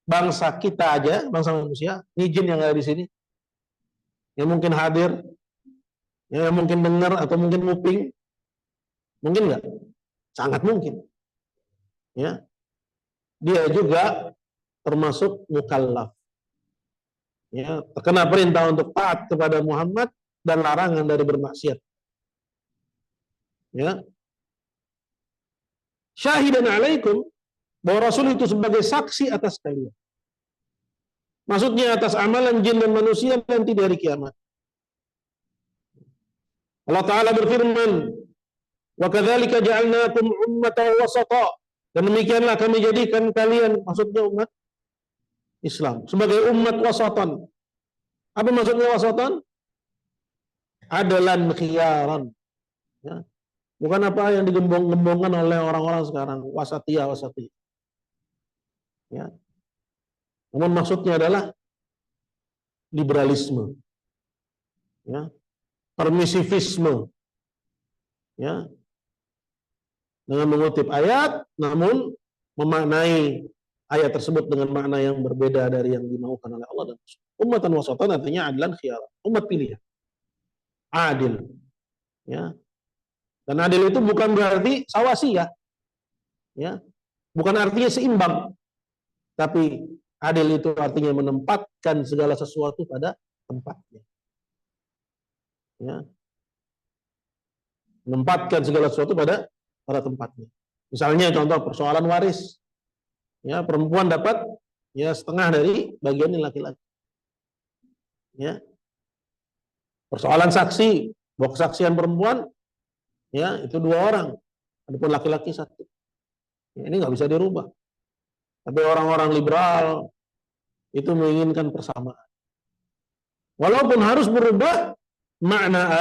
bangsa kita aja, bangsa manusia, ini jin yang ada di sini, yang mungkin hadir, yang mungkin dengar atau mungkin nguping, mungkin nggak? Sangat mungkin. Ya, dia juga termasuk mukallaf. Ya, terkena perintah untuk taat kepada Muhammad dan larangan dari bermaksiat. Ya. Syahidan alaikum, bahwa Rasul itu sebagai saksi atas kalian. Maksudnya atas amalan jin dan manusia nanti di hari kiamat. Allah Ta'ala berfirman, wa kadzalika ja'alnakum ummatan wasata, dan demikianlah kami jadikan kalian, maksudnya umat Islam, sebagai umat wasatan. Apa maksudnya wasatan? Adalan khiyaran. Ya. Bukan apa yang digembong-gembongkan oleh orang-orang sekarang, wasatiyah. Ya. Namun maksudnya adalah liberalisme, ya, permisivisme, ya, dengan mengutip ayat, namun memaknai ayat tersebut dengan makna yang berbeda dari yang dimaukan oleh Allah dan Rasul. Ummatan wasatan artinya adlan khiyar, umat pilihan, adil, ya. Dan adil itu bukan berarti sawasiyah, ya, bukan artinya seimbang, tapi adil itu artinya menempatkan segala sesuatu pada tempatnya, ya, menempatkan segala sesuatu pada tempatnya. Misalnya contoh persoalan waris, ya, perempuan dapat, ya, setengah dari bagian laki-laki, ya. Persoalan saksi, bahwa kesaksian perempuan, ya, itu 2 orang, adapun laki-laki 1. Ya, ini nggak bisa dirubah. Tapi orang-orang liberal itu menginginkan persamaan. Walaupun harus berubah makna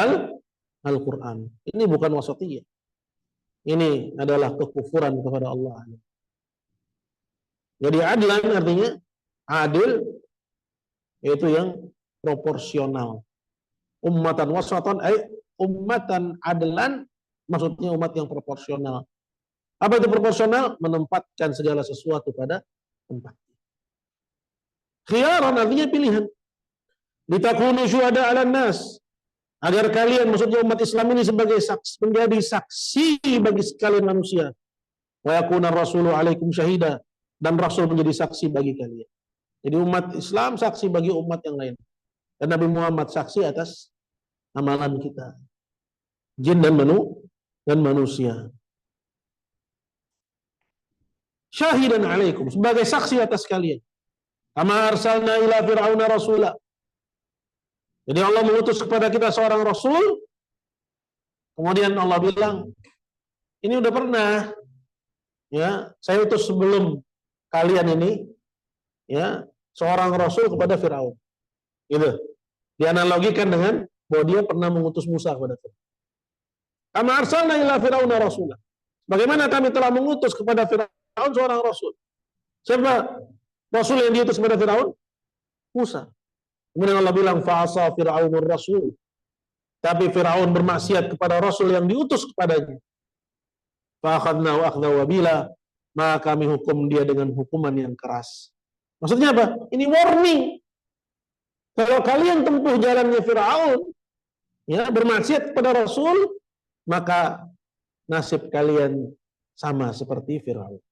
Al-Quran. Ini bukan wasatiyah. Ini adalah kekufuran kepada Allah. Jadi adlan artinya adil, yaitu yang proporsional. Ummatan wasatan, ummatan adlan, maksudnya umat yang proporsional. Apa itu proporsional? Menempatkan segala sesuatu pada tempatnya. Khiyaran artinya pilihan. Litakunu syuhada 'alan nas, Agar kalian, maksudnya umat Islam ini sebagai saksi, menjadi saksi bagi sekalian manusia. Wa yakuna rasulu alaikum syahida, dan Rasul menjadi saksi bagi kalian. Jadi umat Islam saksi bagi umat yang lain. Dan Nabi Muhammad saksi atas amalan kita. Jin dan manusia. Syahidan alaikum, sebagai saksi atas kalian. Kama arsalna ila fir'auna rasula. Jadi Allah mengutus kepada kita seorang rasul. Kemudian Allah bilang, ini udah pernah, ya, saya utus sebelum kalian ini, ya, seorang rasul kepada Firaun. Gitu. Dianalogikan dengan bahwa dia pernah mengutus Musa kepada Firaun. Kama arsalna ila fir'auna rasula. Bagaimana kami telah mengutus kepada Firaun seorang rasul. Siapa rasul yang diutus kepada Firaun? Musa. Kemudian Allah bilang fa'asa fir'aunur rasul. Tapi Firaun bermaksiat kepada rasul yang diutus kepadanya. Fa'akhadnahu akhda wabila, maka kami hukum dia dengan hukuman yang keras. Maksudnya apa? Ini warning. Kalau kalian tempuh jalannya Firaun, ya, bermaksiat kepada rasul, maka nasib kalian sama seperti Firaun.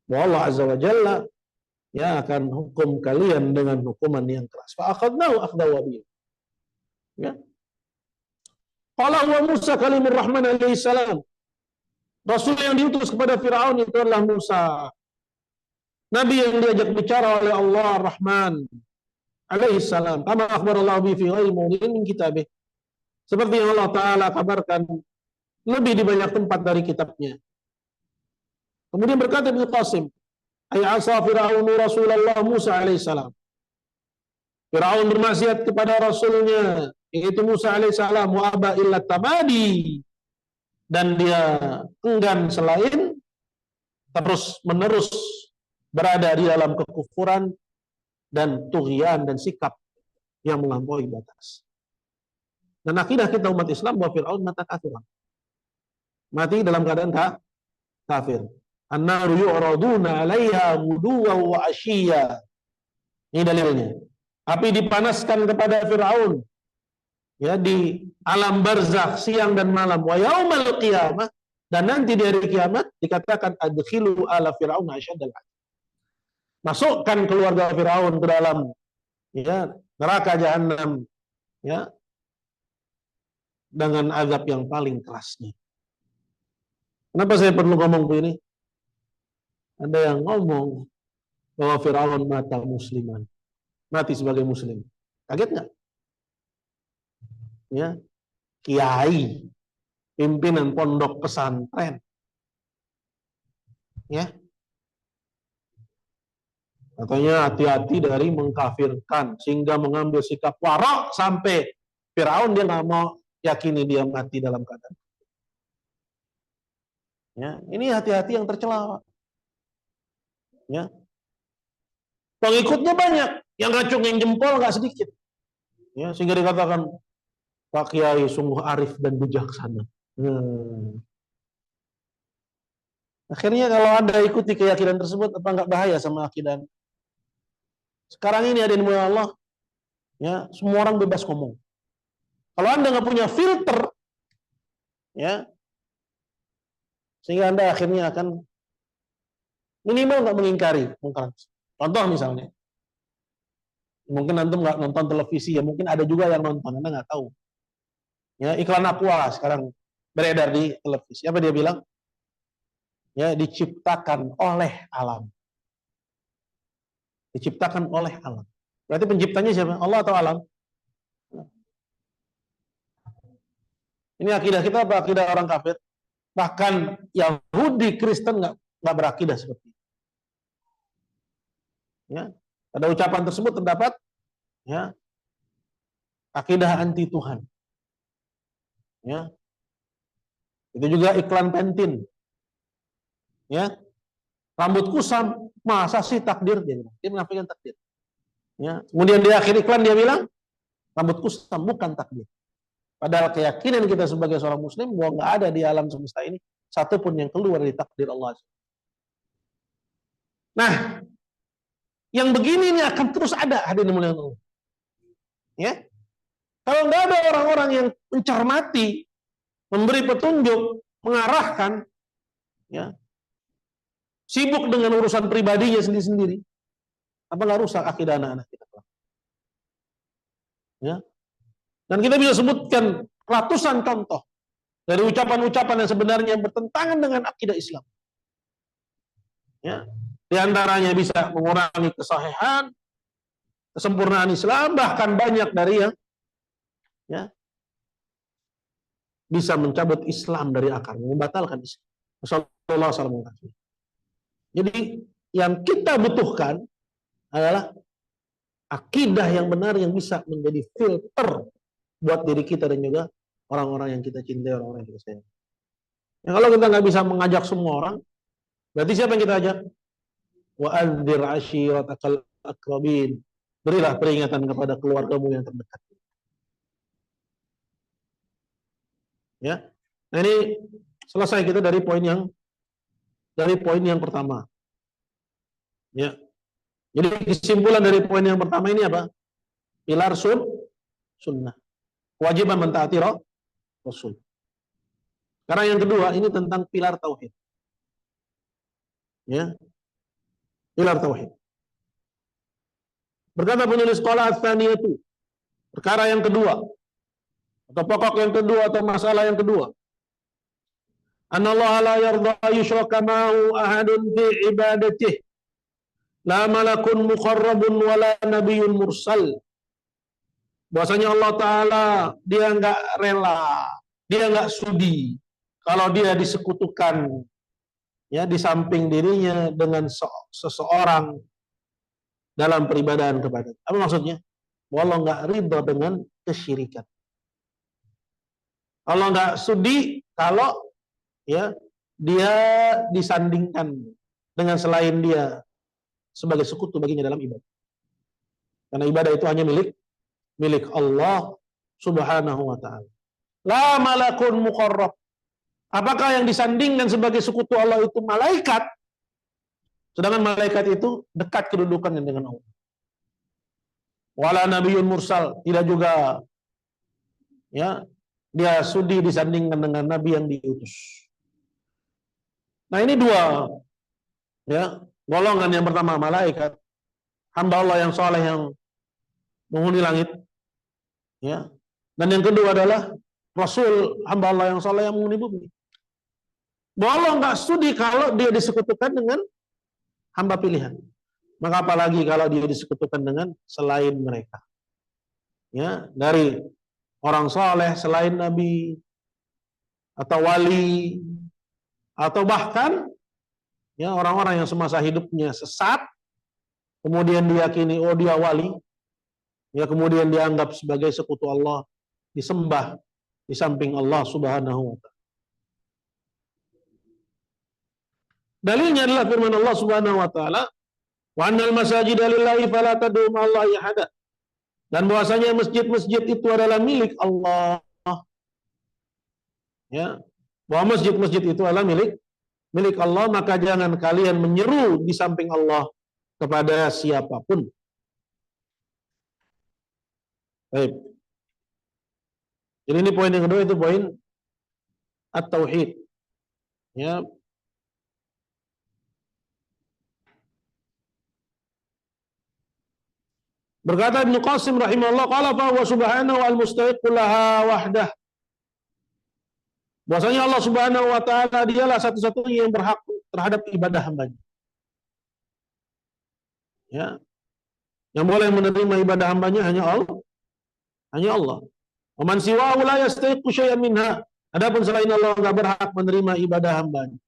Allah azza wa jalla, ya, akan hukum kalian dengan hukuman yang keras. Fa'akhadnahu akhda wabila. Ya. Qala wa Musa kalimur Rahman alaihi salam. Rasul yang diutus kepada Firaun itu adalah Musa. Nabi yang diajak bicara oleh Allah Rahman alaihi salam. Kama akhbarallahu bi fi ghairi mawdhi'in min kitabih. Seperti yang Allah Ta'ala kabarkan lebih di banyak tempat dari kitabnya. Kemudian berkata Ibnu Qasim, ay asa Fir'aunu Rasulullah Musa alaihi salam. Firaun bermaksiat kepada rasulnya, yaitu Musa alaihissalam, wa aba illa tamadi, dan dia enggan selain terus menerus berada di dalam kekufuran dan tughyan dan sikap yang melampaui batas. Dan akidah kita umat Islam bahwa Firaun mata kafir, mati dalam keadaan kafir. An-naru yu'raduna 'alaiha ghuduwan wa 'ashiyya. Ini dalilnya. Api dipanaskan kepada Firaun, ya, di alam barzakh siang dan malam. Wa yaumal qiyamah, dan nanti di hari kiamat dikatakan adkhilu ala fir'aun asyaddal 'adzab. Masukkan keluarga Firaun ke dalam, ya, neraka jahanam, ya, dengan azab yang paling kerasnya. Kenapa saya perlu ngomong begini? Ada yang ngomong bahwa Firaun mata musliman, mati sebagai muslim. Kaget nggak? Ya, kiai, pimpinan pondok pesantren, ya, katanya hati-hati dari mengkafirkan sehingga mengambil sikap warak sampai Firaun dia nggak mau yakini dia mati dalam keadaan. Ya, ini hati-hati yang tercela. Ya, pengikutnya banyak, yang ngacungin jempol nggak sedikit. Ya, sehingga dikatakan Pak Kiai sungguh arif dan bijaksana. Akhirnya kalau Anda ikuti keyakinan tersebut, apa nggak bahaya sama akidah? Sekarang ini ada ilmu Allah, ya, semua orang bebas ngomong. Kalau Anda nggak punya filter, ya, sehingga Anda akhirnya akan minimal nggak mengingkari mungkaran. Contoh misalnya, mungkin antum nggak nonton televisi, ya mungkin ada juga yang nonton, Anda nggak tahu. Ya, iklan Aqua sekarang beredar di televisi. Apa dia bilang? Ya, diciptakan oleh alam. Diciptakan oleh alam. Berarti penciptanya siapa? Allah atau alam? Ini akidah kita apa akidah orang kafir? Bahkan Yahudi, Kristen nggak berakidah seperti itu. Ya, pada ucapan tersebut terdapat, ya, akidah anti Tuhan. Ya, itu juga iklan Pentin. Ya, rambut kusam, masa sih takdir, dia menafikan takdir. Ya, kemudian di akhir iklan dia bilang rambut kusam bukan takdir. Padahal keyakinan kita sebagai seorang muslim bahwa nggak ada di alam semesta ini satupun yang keluar dari takdir Allah. Nah, yang begini ini akan terus ada, hadirin muliakan Allah. Ya, Kalau nggak ada orang-orang yang mencermati, memberi petunjuk, mengarahkan, ya, sibuk dengan urusan pribadinya sendiri-sendiri, apa nggak rusak akidah anak-anak kita? Ya. Dan kita bisa sebutkan ratusan contoh dari ucapan-ucapan yang sebenarnya bertentangan dengan akidah Islam. Ya. Di antaranya bisa mengurangi kesahihan, kesempurnaan Islam, bahkan banyak dari yang, ya, bisa mencabut Islam dari akar, membatalkan Islam. Rasulullah SAW. Jadi yang kita butuhkan adalah akidah yang benar yang bisa menjadi filter buat diri kita dan juga orang-orang yang kita cintai, orang-orang yang kita sayang. Ya, kalau kita nggak bisa mengajak semua orang, berarti siapa yang kita ajak? Wa anzir ashiratakal akrabin. Berilah peringatan kepada keluargamu yang terdekat. Ya. Nah, ini selesai kita dari poin yang pertama. Ya. Jadi kesimpulan dari poin yang pertama ini apa? Pilar sunnah. Kewajiban mentaati Rasul. Karena yang kedua ini tentang pilar tauhid. Ya. Pilar tauhid. Berkata penulis qala ats-tsaniyatu, perkara yang kedua atau pokok yang kedua atau masalah yang kedua. Anallaha la yarda yushraka ma'hu ahadun fi ibadatih. La malakun muqarrabun wala nabiyyun mursal. Bahwasanya Allah Ta'ala dia nggak rela, dia nggak sudi kalau dia disekutukan, ya, di samping dirinya dengan seseorang dalam peribadahan kepada. Apa maksudnya? Allah nggak ridha dengan kesyirikan. Allah nggak sudi kalau, ya, dia disandingkan dengan selain dia sebagai sekutu baginya dalam ibadah. Karena ibadah itu hanya milik Allah Subhanahu wa taala. La malakun muqarrab. Apakah yang disandingkan sebagai sekutu Allah itu malaikat? Sedangkan malaikat itu dekat kedudukannya dengan Allah. Wala nabiyyun mursal, tidak juga, ya, dia sudi disandingkan dengan nabi yang diutus. Nah, ini dua, ya, golongan. Yang pertama malaikat, hamba Allah yang soleh yang menghuni langit, ya. Dan yang kedua adalah Rasul, hamba Allah yang soleh yang menghuni bumi. Bahwa Allah nggak studi kalau dia disekutukan dengan hamba pilihan. Maka apalagi kalau dia disekutukan dengan selain mereka. Ya, dari orang soleh selain Nabi atau wali atau bahkan, ya, orang-orang yang semasa hidupnya sesat, kemudian diyakini oh dia wali, ya, kemudian dianggap sebagai sekutu Allah, disembah di samping Allah Subhanahu wa taala. Dalilnya adalah firman Allah Subhanahu wa taala, "Wa annal masajida lillahi fala tad'u ma'allahi ahada." Dan bahwasanya masjid-masjid itu adalah milik Allah. Ya, bahwa masjid-masjid itu adalah milik Allah, maka jangan kalian menyeru di samping Allah kepada siapapun. Baik. Jadi ini poin yang kedua, itu poin at-tauhid. Ya. Berkata Ibnu Qasim rahimahullah, qala fa huwa subhanahu al-mustahiq laha wahdah. Bahwasanya Allah Subhanahu wa taala dialah satu-satunya yang berhak terhadap ibadah hambanya. Ya. Yang boleh menerima ibadah hambanya hanya Allah. Hanya Allah. Wa man siwahu la yastahiqu syai'an minha. Adapun selain Allah enggak berhak menerima ibadah hambanya.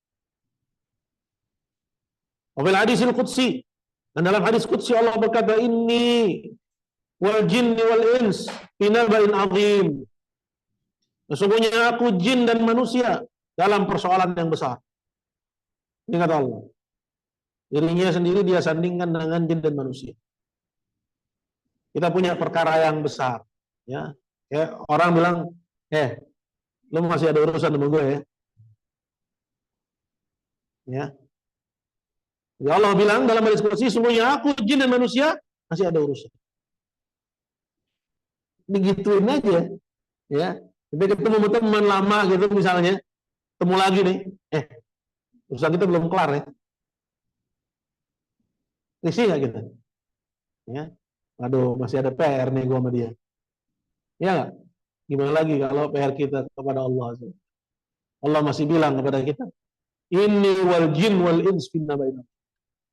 Wa fil hadisil qudsi, dan dalam hadis qudsi Allah berkata, inni wal jinni wal ins fi naba'in azim. Sesungguhnya aku jin dan manusia dalam persoalan yang besar. Ini kata Allah. Dirinya sendiri dia sandingkan dengan jin dan manusia. Kita punya perkara yang besar, ya. Ya, orang bilang, lu masih ada urusan sama gue, ya. Ya. Ya, Allah bilang dalam hadis qudsi, sesungguhnya aku jin dan manusia masih ada urusan. digituin aja, ya. Tapi ketemu teman lama gitu misalnya, ketemu lagi nih, urusan kita belum kelar ya, risih nggak kita? Ya, aduh masih ada PR nih gua sama dia, ya nggak? Gimana lagi kalau PR kita kepada Allah? Allah masih bilang kepada kita, ini wal jin wal ins finna bainahum.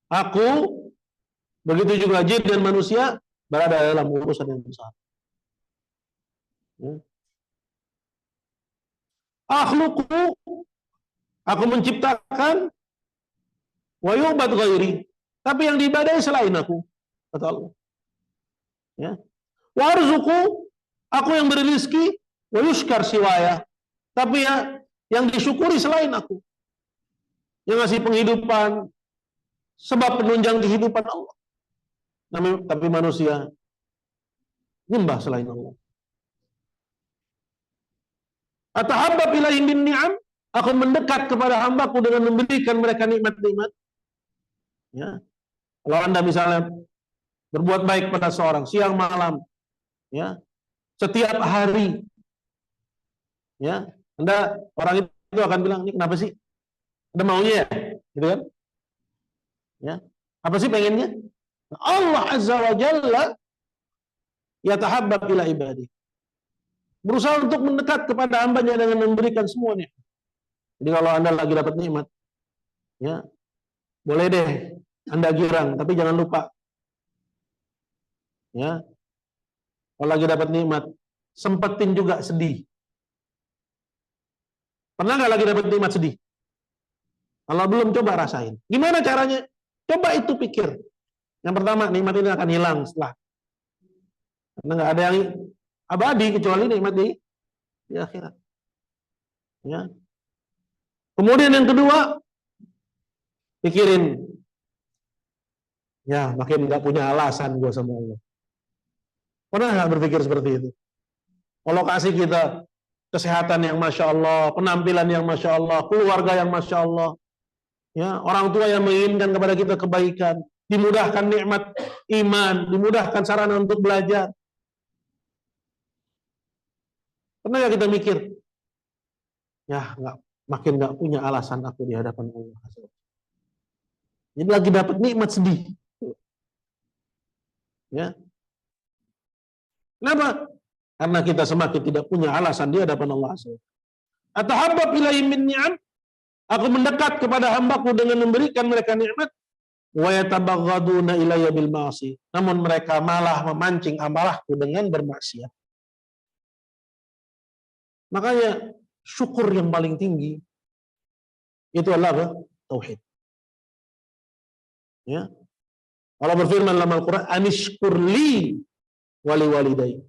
Aku, begitu juga jin dan manusia berada dalam urusan yang besar. Ya. Akhluqu, aku menciptakan, wa yu'bad ghairi, tapi yang diibadahi selain aku, kata Allah. Ya. Wa arzuqu, aku yang beri rezeki, wa yushkar siwaya, tapi ya yang disyukuri selain aku. Yang ngasih penghidupan, sebab penunjang kehidupan Allah. Tapi manusia nyembah selain Allah. Atahabbab ilaihim bin ni'am, aku mendekat kepada hambaku dengan memberikan mereka nikmat-nikmat. Ya. Kalau Anda misalnya berbuat baik pada seorang siang malam, ya, setiap hari, ya, Anda orang itu akan bilang, ini kenapa sih? Ada maunya ya, gitu kan? Ya, apa sih pengennya? Allah Azza wa Jalla yatahabbab ila ibadi, berusaha untuk mendekat kepada hambanya dengan memberikan semuanya. Jadi kalau Anda lagi dapat nikmat, ya, boleh deh Anda girang, tapi jangan lupa, ya, kalau lagi dapat nikmat, sempetin juga sedih. Pernah nggak lagi dapat nikmat sedih? Kalau belum, coba rasain. Gimana caranya? Coba itu pikir. Yang pertama, nikmat ini akan hilang setelah. Karena nggak ada yang abadi kecuali nikmat di akhirat. Ya. Kemudian yang kedua, pikirin, ya makin nggak punya alasan gue sama Allah. Pernah nggak berpikir seperti itu? Allah kasih kita kesehatan yang Masya Allah, penampilan yang Masya Allah, keluarga yang Masya Allah, ya, orang tua yang menginginkan kepada kita kebaikan, dimudahkan nikmat iman, dimudahkan sarana untuk belajar. Pernah nggak kita mikir, ya makin nggak punya alasan aku di hadapan Allah. Jadi lagi dapat nikmat sedih. Ya. Kenapa? Karena kita semakin tidak punya alasan di hadapan Allah. Atahabbab ilaihim min ni'am, aku mendekat kepada hambaku dengan memberikan mereka nikmat, wa yatabaghaduna ilayya bil ma'asi, namun mereka malah memancing amalahku dengan bermaksiat. Makanya syukur yang paling tinggi itu adalah apa? Tauhid. Ya. Allah berfirman dalam Al-Quran, anishkurli wali walidai,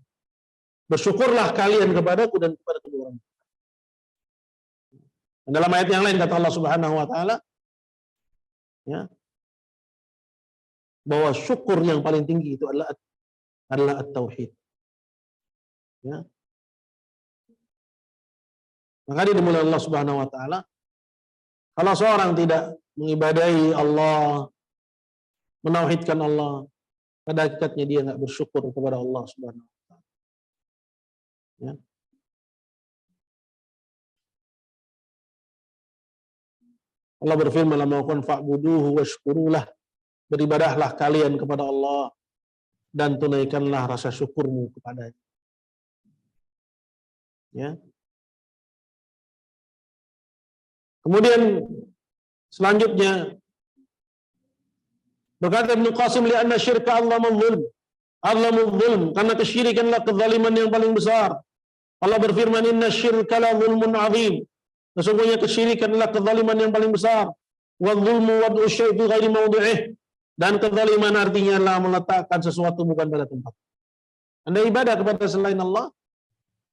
bersyukurlah kalian kepadaku dan kepada kedua orang. Dalam ayat yang lain kata Allah Subhanahu wa taala, ya, bahwa syukur yang paling tinggi itu adalah at-tauhid. Ya. Maka dimulai Allah Subhanahu wa taala, kalau seorang tidak mengibadahi Allah, menauhidkan Allah, pada hakikatnya dia nggak bersyukur kepada Allah Subhanahu wa taala. Ya. Allah berfirman, "Lamaqun fa'buduhu washkurulah." Beribadahlah kalian kepada Allah dan tunaikanlah rasa syukurmu kepadanya. Ya. Kemudian selanjutnya berkata Ibnu Qasim, li'anna syirka Allahumul zulm, karena kesyirikanlah kezaliman yang paling besar. Allah berfirman, inna syirka la zulmun azim, sesungguhnya kesyirikan adalah kezaliman yang paling besar. Wa zulmu wad'u syai' fi ghairi mawdi'ih, dan kezaliman artinya adalah meletakkan sesuatu bukan pada tempat. Anda ibadah kepada selain Allah,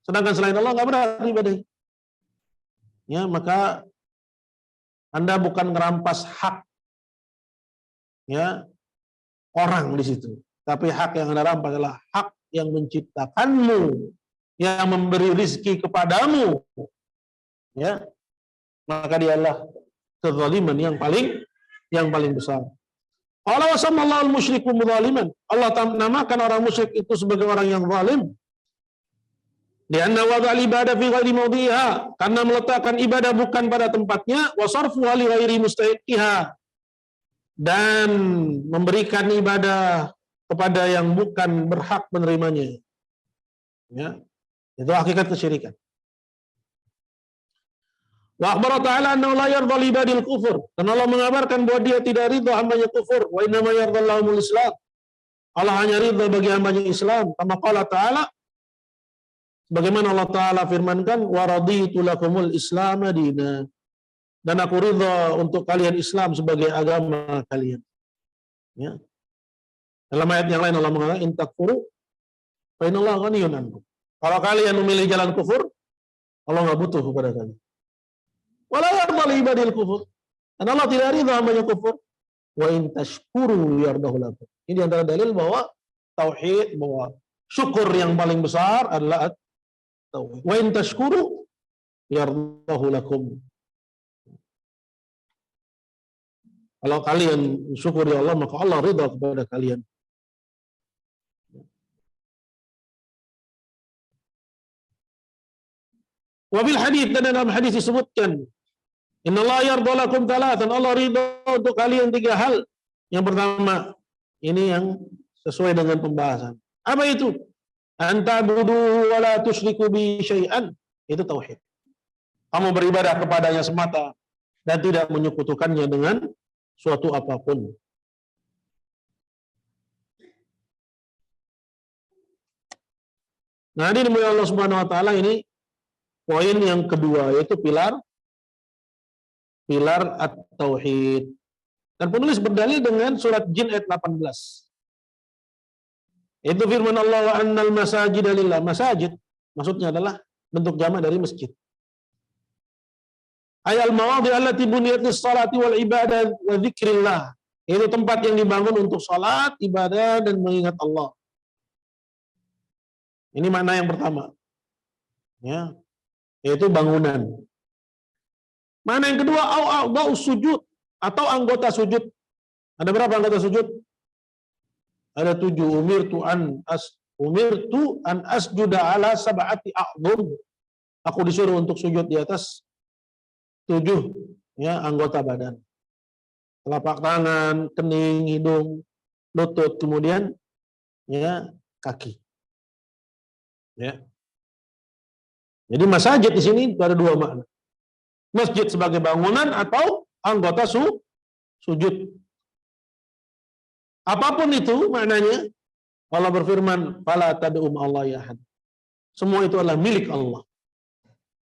sedangkan selain Allah enggak benar ibadah. Ya, maka Anda bukan merampas hak, ya, orang di situ, tapi hak yang Anda rampas adalah hak yang menciptakanmu, yang memberi rizki kepadamu. Ya, maka dialah kezaliman yang paling besar. Allah wasallallahu al-musyriku mudzaliman. Allah namakan orang musyrik itu sebagai orang yang zalim. Lianna wada'al ibadah fi ghairi mawdhiha, karena meletakkan ibadah bukan pada tempatnya, wa sarfuha li ghairi mustahiqiha, dan memberikan ibadah kepada yang bukan berhak menerimanya. Ya, itu hakikat kesyirikan. Wa akhbara ta'ala annahu la yardha li ibadil kufur. Dan Allah mengabarkan bahwa dia tidak ridha hambanya kufur. Wa innama yardha lahumul Islam. Allah hanya ridha bagi hambanya Islam. Kama qala ta'ala, bagaimana Allah Ta'ala firmankan, wa raditu lakumul Islam dina. Dan aku ridha untuk kalian Islam sebagai agama kalian. Ya. Dalam ayat yang lain Allah mengatakan, in takfuru fa innallaha ghaniyun ankum. Kalau kalian memilih jalan kufur, Allah enggak butuh kepada kalian. Wala yarda li ibadil kufur. Dan Allah tidak ridha hambanya kufur. Wa in tashkuru yardahu lakum. Ini antara dalil bahwa tauhid, bahwa syukur yang paling besar adalah tauhid. Wa in tashkuru yardahu lakum. Kalau kalian syukur ya Allah, maka Allah ridha kepada kalian. Wabil hadis, dan dalam hadis disebutkan, innallaha yarda lakum thalathan, Allah ridha untuk kalian 3 hal. Yang pertama, ini yang sesuai dengan pembahasan. Apa itu? Anta'budu wa la tusyriku bi syai'an. Itu tauhid. Kamu beribadah kepadanya semata dan tidak menyekutukannya dengan suatu apapun. Nah, ini dimulai Allah Subhanahu wa taala, ini poin yang kedua, yaitu pilar at-tauhid. Dan penulis berdalil dengan surat Jin ayat 18. Itu firman Allah, wa annal masajida lillah. Masajid maksudnya adalah bentuk jamak dari masjid. Ayal mawadhi allati buniyat lis-salati wal ibadah wa dzikrillah. Itu tempat yang dibangun untuk salat, ibadah, dan mengingat Allah. Ini makna yang pertama. Ya, yaitu bangunan. Makna yang kedua, au sujud, atau anggota sujud. Ada berapa anggota sujud? Ada 7. Umirtu an asjuda ala sab'ati a'dhum. Aku disuruh untuk sujud di atas 7 ya anggota badan. Telapak tangan, kening, hidung, lutut, kemudian ya kaki. Ya. Jadi masjid di sini ada 2 makna. Masjid sebagai bangunan atau anggota sujud. Apapun itu maknanya, Allah berfirman, fala tad'u ma'allahi ahad. Semua itu adalah milik Allah.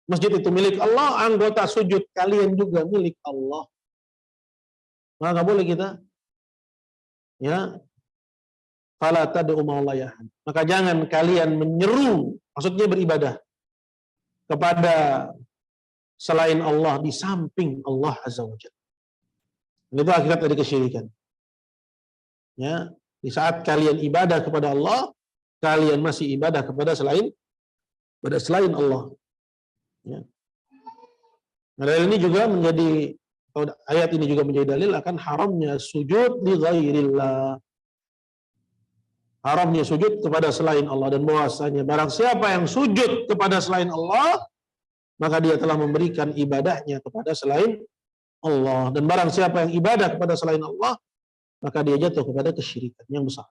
Masjid itu milik Allah, anggota sujud kalian juga milik Allah. Maka boleh kita ya fala tad'u ma'allahi ahad. Maka jangan kalian menyeru, maksudnya beribadah kepada selain Allah di samping Allah Azza wa Jalla. Itu akibat dari kesyirikan. Ya, di saat kalian ibadah kepada Allah, kalian masih ibadah kepada selain Allah. Ya. Nah, dalil ini juga menjadi, ayat ini juga menjadi dalil akan haramnya sujud li ghairillah. Haramnya sujud kepada selain Allah, dan bahwasanya barang siapa yang sujud kepada selain Allah, maka dia telah memberikan ibadahnya kepada selain Allah. Dan barang siapa yang ibadah kepada selain Allah, maka dia jatuh kepada kesyirikan yang besar.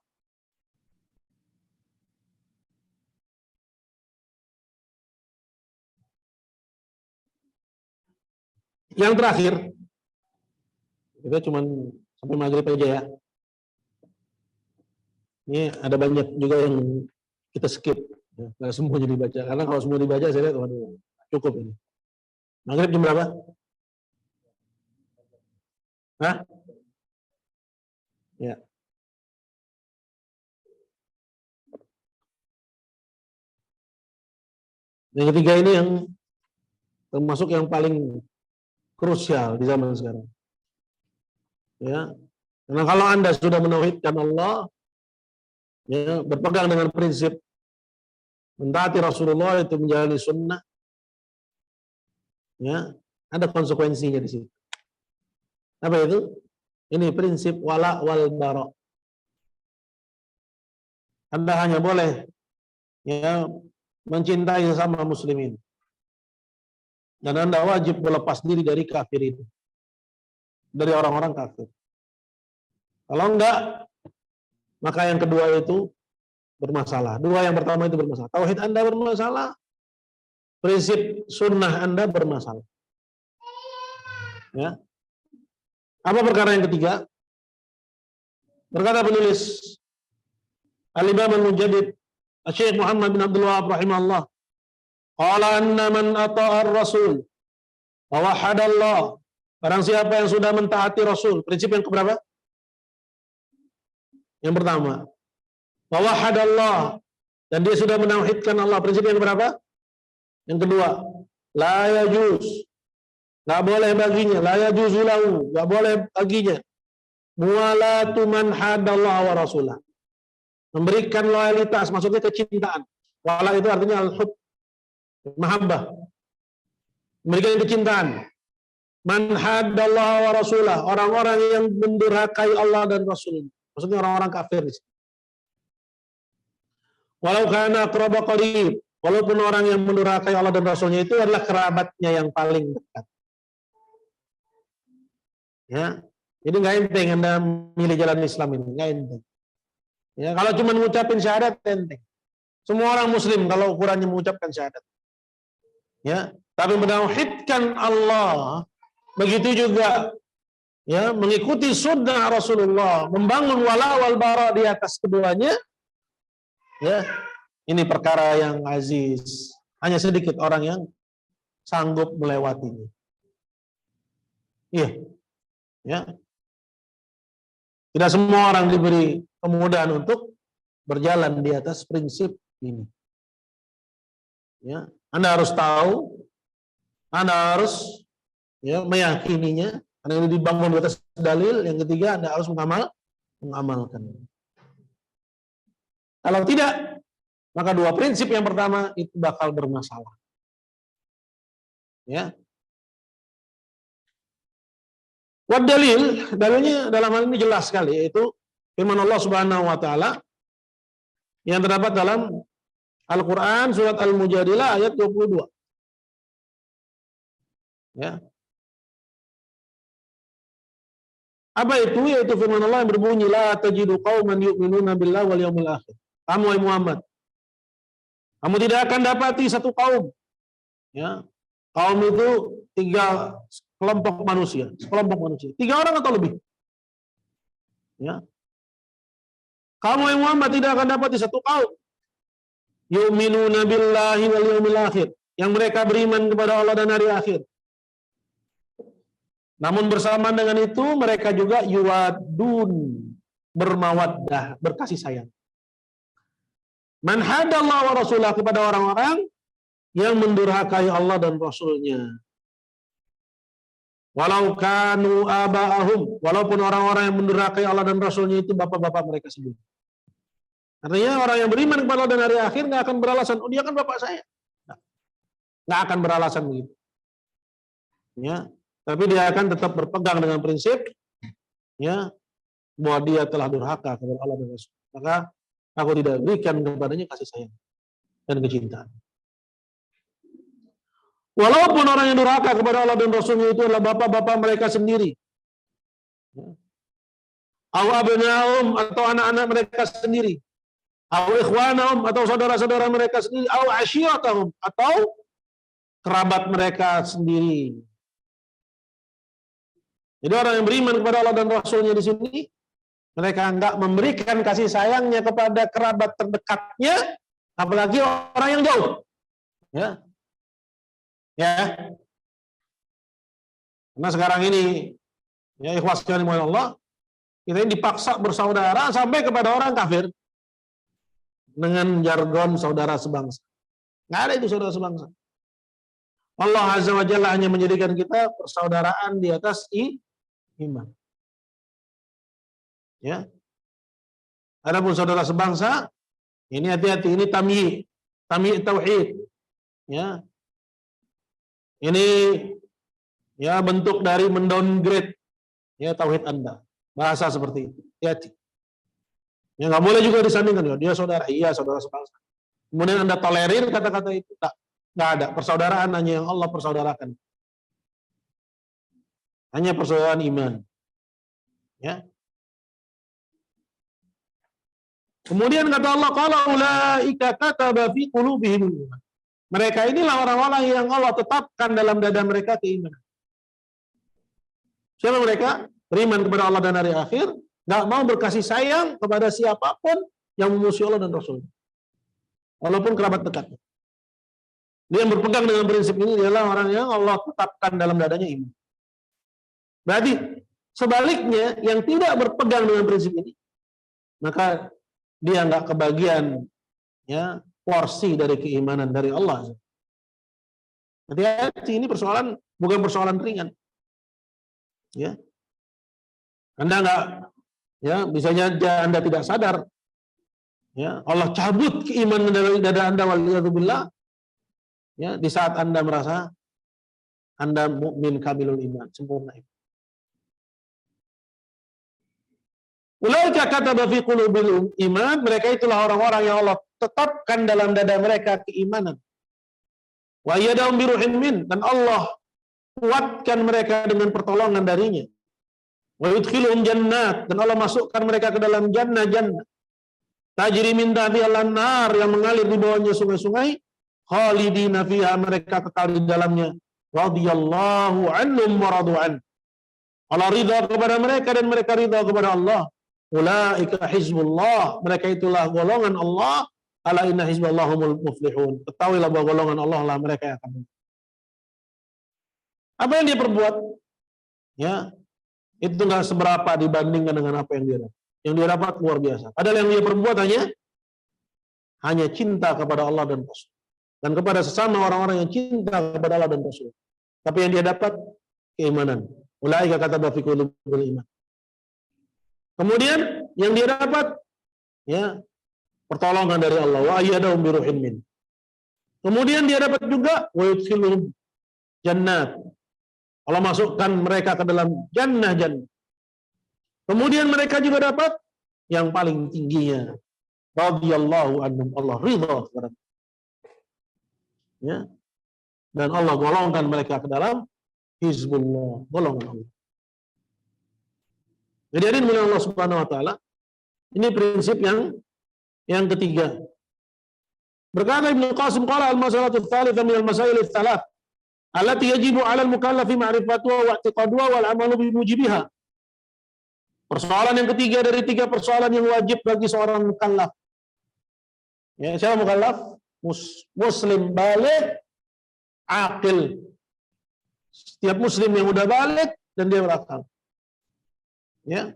Yang terakhir, kita cuma sampai maghrib aja ya. Ini ada banyak juga yang kita skip, nggak semuanya dibaca. Karena kalau semua dibaca, saya lihat, waduh, cukup ini. Maghrib jam berapa? Hah? Ya. Yang ketiga ini yang termasuk yang paling krusial di zaman sekarang. Ya. Karena kalau Anda sudah menauhidkan Allah, ya, berpegang dengan prinsip mentaati Rasulullah, itu menjalani sunnah, ya, ada konsekuensinya di situ. Apa itu? Ini prinsip wala wal bara. Anda hanya boleh ya mencintai sesama muslimin. Dan Anda wajib melepas diri dari kafirin, dari orang-orang kafir. Kalau enggak, maka yang kedua itu bermasalah. Dua yang pertama itu bermasalah. Tauhid Anda bermasalah, prinsip sunnah Anda bermasalah. Ya. Apa perkara yang ketiga? Berkata penulis Al-Imam Al-Mujaddid Syekh Muhammad bin Abdul Wahab rahimahullah, qala anna man ata'a ar-rasul wa wahada Allah. Barang siapa yang sudah mentaati Rasul, prinsip yang keberapa? Yang pertama. Wa wahada Allah, dan dia sudah menauhidkan Allah, prinsip yang keberapa? Yang kedua. La yajuz, enggak boleh baginya, la yajuzu lahu, enggak boleh baginya mualatu man hadallahu wa rasulah. Memberikan loyalitas, maksudnya kecintaan. Wala itu artinya al-hub, mahabbah. Memberikan kecintaan. Man hadallahu wa rasulah, orang-orang yang mendurhakai Allah dan Rasul. Maksudnya orang-orang kafir. Walau kana aqraba qarib, walaupun orang yang mendurhakai Allah dan Rasulnya itu adalah kerabatnya yang paling dekat. Ya, jadi nggak enteng Anda milih jalan Islam ini, nggak enteng. Ya, kalau cuma mengucapin syahadat enteng. Semua orang Muslim kalau ukurannya mengucapkan syahadat. Ya, tapi menauhidkan Allah, begitu juga ya mengikuti sunnah Rasulullah, membangun wala wal bara di atas keduanya. Ya, ini perkara yang aziz. Hanya sedikit orang yang sanggup melewatinya. Iya. Ya. Tidak semua orang diberi kemudahan untuk berjalan di atas prinsip ini. Ya, Anda harus tahu, Anda harus ya meyakininya, karena ini dibangun di atas dalil. Yang ketiga, Anda harus mengamalkan. Kalau tidak, maka dua prinsip yang pertama itu bakal bermasalah. Ya. Wad dalilnya dalam hal ini jelas sekali, yaitu firman Allah Subhanahu wa taala yang terdapat dalam Al-Qur'an surat Al-Mujadilah ayat 22. Ya. Apa itu? Yaitu firman Allah yang berbunyi, la tajidu qauman yu'minuna billahi wal yawmil akhir. Kamu wahai Muhammad, kamu tidak akan dapati satu kaum. Ya. Kaum itu tiga kelompok manusia, sekelompok manusia. 3 orang atau lebih. Ya. Kamu wahai Muhammad tidak akan dapati satu kaum yu'minuna billahi wal yawmil akhir, yang mereka beriman kepada Allah dan hari akhir. Namun bersamaan dengan itu mereka juga yuwadun, bermawaddah, berkasih sayang. Man hadallahu wa rasulah, kepada orang-orang yang mendurhakai Allah dan Rasulnya. Walau kanu aba'ahum, walaupun orang-orang yang mendurhakai Allah dan Rasulnya itu bapak-bapak mereka sendiri. Artinya orang yang beriman kepada Allah dan hari akhir nggak akan beralasan, oh dia kan bapak saya. Nggak akan beralasan begitu. Ya, tapi dia akan tetap berpegang dengan prinsip ya bahwa dia telah durhaka kepada Allah dan Rasul. Maka aku tidak berikan kepadanya kasih sayang dan kecintaan. Walaupun orang yang durhaka kepada Allah dan Rasulnya itu adalah bapak-bapak mereka sendiri. Aw abna'um, atau anak-anak mereka sendiri. Aw ikhwanahum, atau saudara-saudara mereka sendiri. Aw asyiratahum, atau kerabat mereka sendiri. Jadi orang yang beriman kepada Allah dan Rasulnya di sini, mereka enggak memberikan kasih sayangnya kepada kerabat terdekatnya, apalagi orang yang jauh. Ya. Ya. Karena sekarang ini ya ikhwas fillah Allah, kita ini dipaksa bersaudara sampai kepada orang kafir dengan jargon saudara sebangsa. Nggak ada itu saudara sebangsa. Allah Azza wa Jalla hanya menjadikan kita persaudaraan di atas iman. Ya. Adapun saudara sebangsa, ini hati-hati, ini tamyi tauhid. Ya. Ini ya bentuk dari mendowngrade ya tauhid Anda. Bahasa seperti itu. Hati-hati. Ya nggak boleh juga disandingkan, ya dia saudara, iya saudara sebangsa. kemudian Anda tolerir kata-kata itu, nggak ada. Persaudaraan hanya yang Allah persaudarakan. Hanya persaudaraan iman. Ya. Kemudian kata Allah, qala ulaika kataba fi qulubihim iman. Mereka inilah orang-orang yang Allah tetapkan dalam dada mereka keimanan. Siapa mereka? Beriman kepada Allah dan hari akhir, nggak mau berkasih sayang kepada siapapun yang memusuhi Allah dan Rasul. Walaupun kerabat dekat. Dia yang berpegang dengan prinsip ini adalah orang yang Allah tetapkan dalam dadanya iman. Berarti sebaliknya yang tidak berpegang dengan prinsip ini, maka dia nggak kebagian ya porsi dari keimanan dari Allah. Hati-hati, ini persoalan bukan persoalan ringan. Ya, Anda nggak, ya, misalnya Anda tidak sadar, ya, Allah cabut keimanan dari dada Anda, waliyadzubillah, ya, di saat Anda merasa Anda mukmin kamilul iman, sempurna iman. Ulaika kataba fi qulubihim iman, mereka itulah orang-orang yang Allah tetapkan dalam dada mereka keimanan. Wa ayyadahum bi ruhin min, dan Allah kuatkan mereka dengan pertolongan darinya. Wa yudkhiluhum jannat, dan Allah masukkan mereka ke dalam jannah-jannah. Tajri min tahtiha al-anhar, yang mengalir di bawahnya sungai-sungai. Khalidina fiha, mereka kekal di dalamnya. Radhiyallahu anhum wa radu an. Allah ridha kepada mereka dan mereka ridha kepada Allah. Ulaika hizbullah, mereka itulah golongan Allah. Ala inna hizballahumul muflihun. Ketahuilah bahwa golongan Allah lah mereka yang akan. Apa yang dia perbuat? Ya, itu nggak seberapa dibandingkan dengan apa yang dia dapat. Yang dia dapat luar biasa. Padahal yang dia perbuat hanya cinta kepada Allah dan Rasul, dan kepada sesama orang-orang yang cinta kepada Allah dan Rasul. Tapi yang dia dapat keimanan. Ulaika kataba fi qulubihim iman. Kemudian yang dia dapat, ya, pertolongan dari Allah. Wa ayyadahum bi ruhin min. Kemudian dia dapat juga wa yudkhiluhum jannat. Allah masukkan mereka ke dalam jannah-jannah. Kemudian mereka juga dapat yang paling tingginya. Radhiyallahu anhum, Allah ridha kepada mereka. Ya. Dan Allah golongkan mereka ke dalam hizbullah, golongan Allah. Jadi hadirin mulia Allah Subhanahu wa taala, ini prinsip yang ketiga. Berkata Ibnu Qasim, qala al-masalatu ats-tsalitsah min al-masail ats-tsalath allati yajibu 'ala al-mukallafi ma'rifatuha wa i'tiqaduha wal 'amalu bi mujibiha. Persoalan yang ketiga dari tiga persoalan yang wajib bagi seorang mukallaf. Ya, siapa mukallaf? Muslim baligh, aqil. Setiap muslim yang udah baligh dan dia berakal. Ya.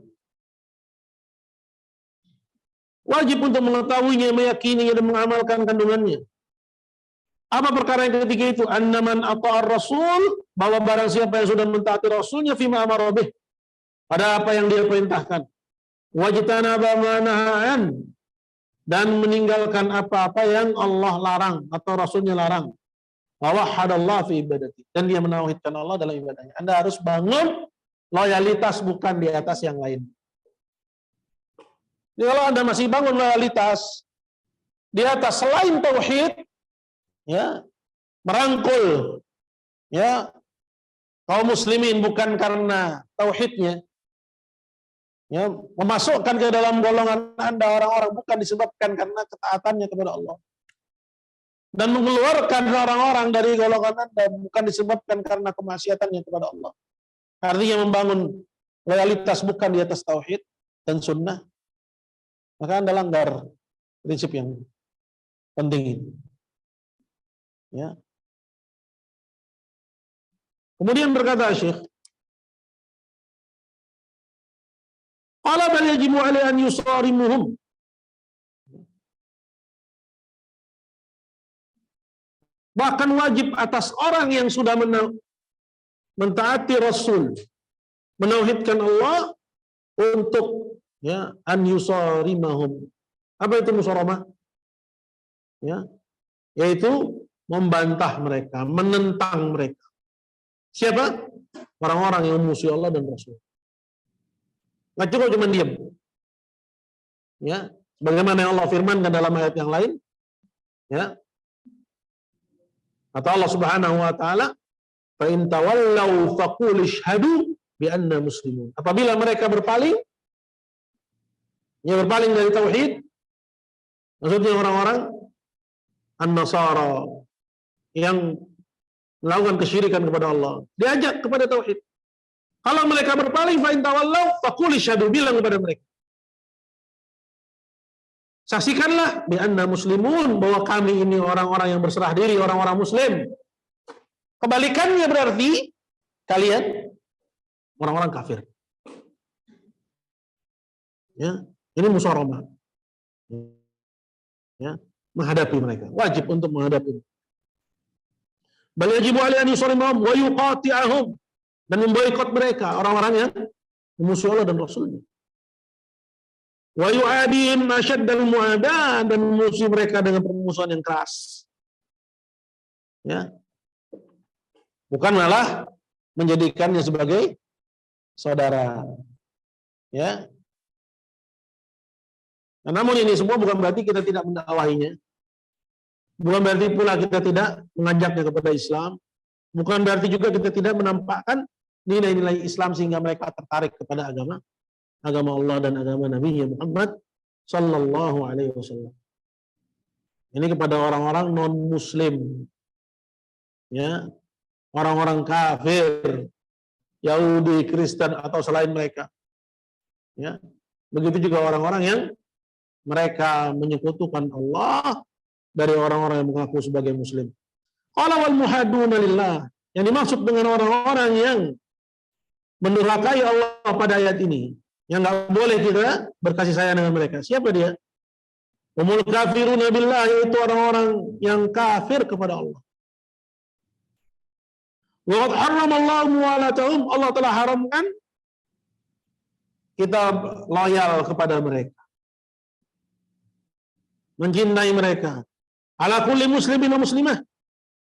Wajib untuk mengetahuinya, meyakininya dan mengamalkan kandungannya. Apa perkara yang ketiga itu? Annaman ata'ar rasul, bahwa barang siapa yang sudah mentaati rasulnya fima amara bih, pada apa yang dia perintahkan. Wajtanaba ma nahaan, dan meninggalkan apa-apa yang Allah larang atau rasulnya larang. Wa wahhadallah fi ibadati, dan dia menauhidkan Allah dalam ibadahnya. Anda harus bangun loyalitas bukan di atas yang lain. Jadi kalau Anda masih bangun loyalitas di atas selain tauhid, ya, merangkul, ya, kaum muslimin bukan karena tauhidnya, ya, memasukkan ke dalam golongan Anda orang-orang bukan disebabkan karena ketaatannya kepada Allah, dan mengeluarkan orang-orang dari golongan Anda bukan disebabkan karena kemaksiatannya kepada Allah. Artinya membangun loyalitas bukan di atas tauhid dan sunnah, maka Anda langgar prinsip yang penting ini. Ya. Kemudian berkata Syekh, qala bal yajibu alaihi an yusarimuhum. Bahkan wajib atas orang yang sudah mentaati Rasul, menauhidkan Allah, untuk, ya, an yusarimahum. Apa itu musaramah? Ya, yaitu membantah mereka, menentang mereka. Siapa? Orang-orang yang memusuhi Allah dan Rasul. Nggak cukup cuma diam. Ya, sebagaimana yang Allah firmankan dalam ayat yang lain, Ya. Kata Allah Subhanahu wa taala, "Fa in tawallaw faqul ishhadu bi anna muslimun." Apabila mereka berpaling, berpaling dari tauhid, maksudnya orang-orang An-Nasara yang melakukan kesyirikan kepada Allah, diajak kepada tauhid. Kalau mereka berpaling, fa in tawallaw faqul ishhadu, bilang kepada mereka, saksikanlah bi anna muslimun, bahwa kami ini orang-orang yang berserah diri, orang-orang muslim. Kebalikannya berarti kalian orang-orang kafir. Ya, ini musyawarah. Ya, menghadapi mereka. Wajib untuk menghadapi. Bal yajibu alaihi an yusarimahum wa yuqati'ahum, dan memboikot mereka, orang-orang yang memusuhi Allah dan Rasulnya. Wa yu'adihim asyaddal mu'adah, dan memusuhi mereka dengan permusuhan yang keras. Ya. Bukan malah menjadikannya sebagai saudara. Ya. Nah, namun ini semua bukan berarti kita tidak mendakwahinya. Bukan berarti pula kita tidak mengajaknya kepada Islam. Bukan berarti juga kita tidak menampakkan nilai-nilai Islam sehingga mereka tertarik kepada agama Allah dan agama Nabi Muhammad sallallahu alaihi wasallam. Ini kepada orang-orang non-muslim. Ya. Orang-orang kafir, Yahudi, Kristen atau selain mereka. Ya. Begitu juga orang-orang yang mereka menyekutukan Allah dari orang-orang yang mengaku sebagai muslim. Qala wal muhadduna lillah, yang dimaksud dengan orang-orang yang mendurhakai Allah pada ayat ini, yang enggak boleh kita berkasih sayang dengan mereka. Siapa dia? Umul kafiruna billah, yaitu orang-orang yang kafir kepada Allah. Wa qad harramallahu muwalatahum, Allah telah haramkan kita loyal kepada mereka, mencintai mereka. Ala kulli muslimin wa muslimah,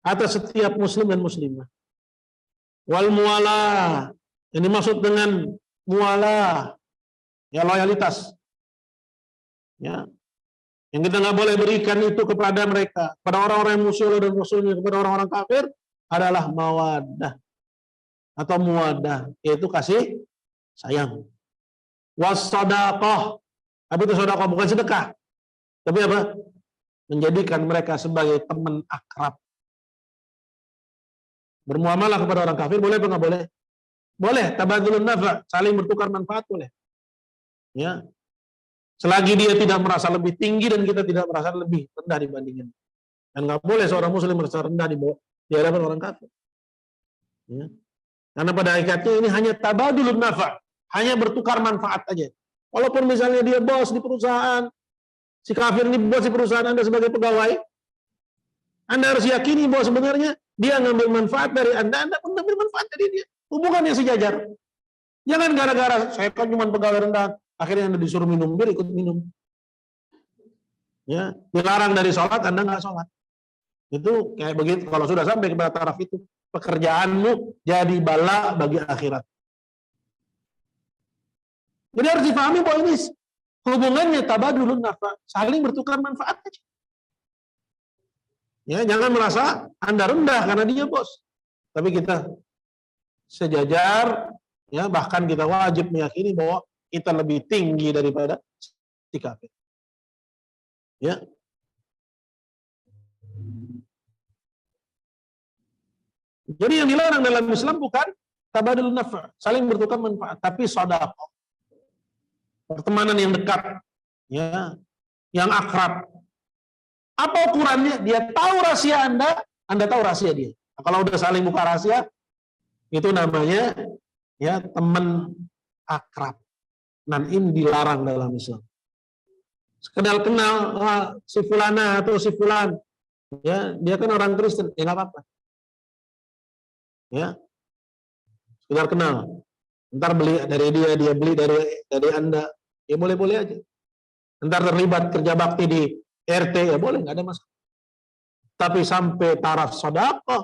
atas setiap muslim dan muslimah. Wal muwalah, yang dimaksud dengan muwalah, ya loyalitas. Ya. Yang kita nggak boleh berikan itu kepada mereka, pada orang-orang yang musuh dan Rasulnya, kepada orang-orang kafir, adalah mawaddah atau muwadah, yaitu kasih sayang. Was-sadaqah, tapi itu sedekah, bukan sedekah. Tapi apa? Menjadikan mereka sebagai teman akrab. Bermuamalah kepada orang kafir boleh apa nggak boleh? Boleh, tabadzulun nafa', saling bertukar manfaat boleh. Ya. Selagi dia tidak merasa lebih tinggi dan kita tidak merasa lebih rendah dibandingnya. Dan nggak boleh seorang muslim merasa rendah di hadapan orang kafir. Ya. Karena pada hakikatnya ini hanya tabadzulun nafa', hanya bertukar manfaat aja. Walaupun misalnya dia bos di perusahaan, si kafir ini bos di perusahaan Anda sebagai pegawai, Anda harus yakini bahwa sebenarnya dia ngambil manfaat dari Anda pun ngambil manfaat dari dia. Hubungannya sejajar. Jangan gara-gara saya kan cuma pegawai rendah, akhirnya Anda disuruh minum bir, ikut minum. Ya, dilarang dari sholat, Anda nggak sholat. Itu kayak begitu. Kalau sudah sampai kepada taraf itu, pekerjaanmu jadi bala bagi akhirat. Jadi harus dipahami bahwa ini hubungannya tabadzulun nafa', saling bertukar manfaat aja. Ya, jangan merasa Anda rendah karena dia bos. Tapi kita sejajar, ya, bahkan kita wajib meyakini bahwa kita lebih tinggi daripada si kafir. Ya. Jadi yang dilarang dalam Islam bukan tabadzulun nafa', saling bertukar manfaat, tapi sedekah. Pertemanan yang dekat, ya, yang akrab. Apa ukurannya? Dia tahu rahasia Anda tahu rahasia dia. Nah, kalau udah saling buka rahasia, itu namanya ya teman akrab. Dan ini dilarang dalam Islam. Sekedar kenal si fulana atau si fulan, ya dia kan orang Kristen, ya nggak apa-apa. Ya, sekedar kenal. Ntar beli dari dia beli dari Anda. Ya boleh-boleh aja. Ntar terlibat kerja bakti di RT, ya boleh, nggak ada masalah. Tapi sampai taraf sedekah,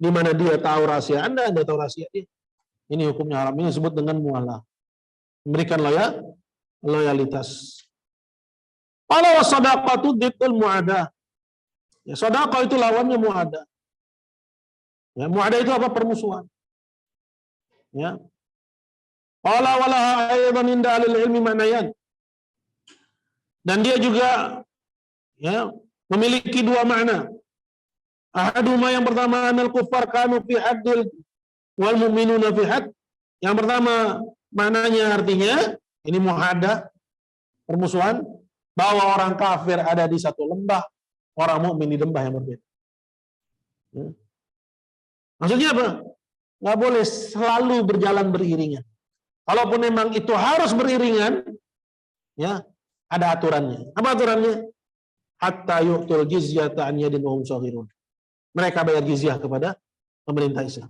di mana dia tahu rahasia Anda tahu rahasia dia. Ini hukumnya haram. Ini disebut dengan mualah. Memberikan loyalitas. Kalau sedekah itu ditul muadah. Ya, sedekah itu lawannya muadah. Ya, muadah itu apa? Permusuhan. Ya. Qala walaha aidan inda ahli ilmi ma'nayan. Dan dia juga ya memiliki dua makna. Ahaduma yang pertama anal kuffar kanu fi haddil wal mu'minuna fi hadd. Yang pertama maknanya artinya ini muhadah, permusuhan, bahwa orang kafir ada di satu lembah, orang mukmin di lembah yang berbeda. Ya. Maksudnya apa? Nggak boleh selalu berjalan beriringan. Kalaupun memang itu harus beriringan, ya ada aturannya. Apa aturannya? Hatta yu'tul jizyata an yadin wa hum shaghirun. Mereka bayar jizyah kepada pemerintah Islam.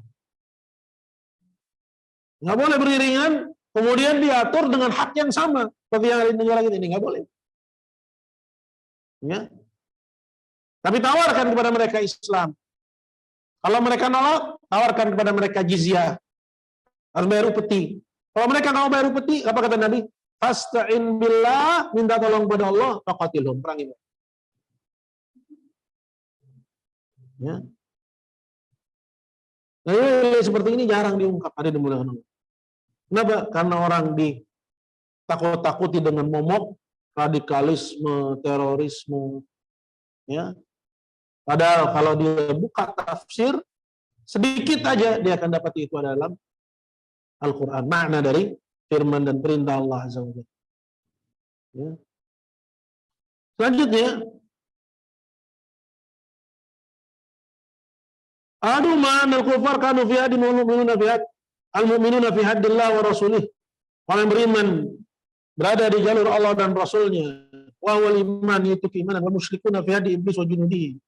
Nggak boleh beriringan, kemudian diatur dengan hak yang sama seperti yang ada di negara kita ini, nggak boleh. Ya. Tapi tawarkan kepada mereka Islam. Kalau mereka nolak, tawarkan kepada mereka jizyah. Harus bayar upeti. Kalau mereka nggak mau bayar upeti, apa kata Nabi? Fasta'in billah, minta tolong kepada Allah, faqatilhum, perangi mereka. Ya. Nah, seperti ini jarang diungkap, ada di mulia Allah. Kenapa? Karena orang ditakut-takuti dengan momok, radikalisme, terorisme, ya. Padahal kalau dia buka tafsir, sedikit aja dia akan dapat itu dalam Al-Quran. Makna dari firman dan perintah Allah Azza wa Jalla. Ya. Selanjutnya, adu ma'an al-kufar kanu fi hadin wal mu'minuna fi had. Al-mu'minuna fi haddillah wa rasulih. Orang yang beriman berada di jalur Allah dan Rasulnya. Wa wal iman itu keimanan. Wa musyrikuna fi haddi iblis wa junudihi.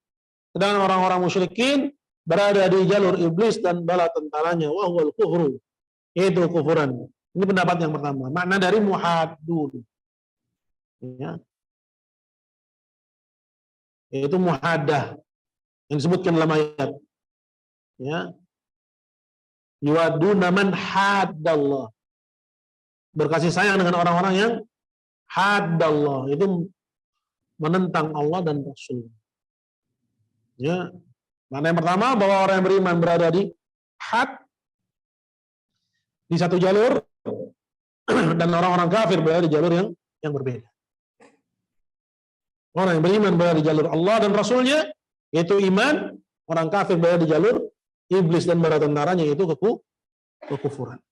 Sedangkan orang-orang musyrikin berada di jalur iblis dan bala tentaranya. Wa huwal kufru. Itu kufuran. Ini pendapat yang pertama. Makna dari muhaddun. Ya. Itu muhaddah. Yang disebutkan dalam ayat. Ya. Yuwaduna man haddallah. Berkasih sayang dengan orang-orang yang haddallah. Itu menentang Allah dan Rasul. Ya. Makna yang pertama bahwa orang yang beriman berada di had, di satu jalur, dan orang-orang kafir berada di jalur yang berbeda. Orang yang beriman berada di jalur Allah dan Rasulnya, yaitu iman. Orang kafir berada di jalur iblis dan bala tentaranya, yaitu kekufuran.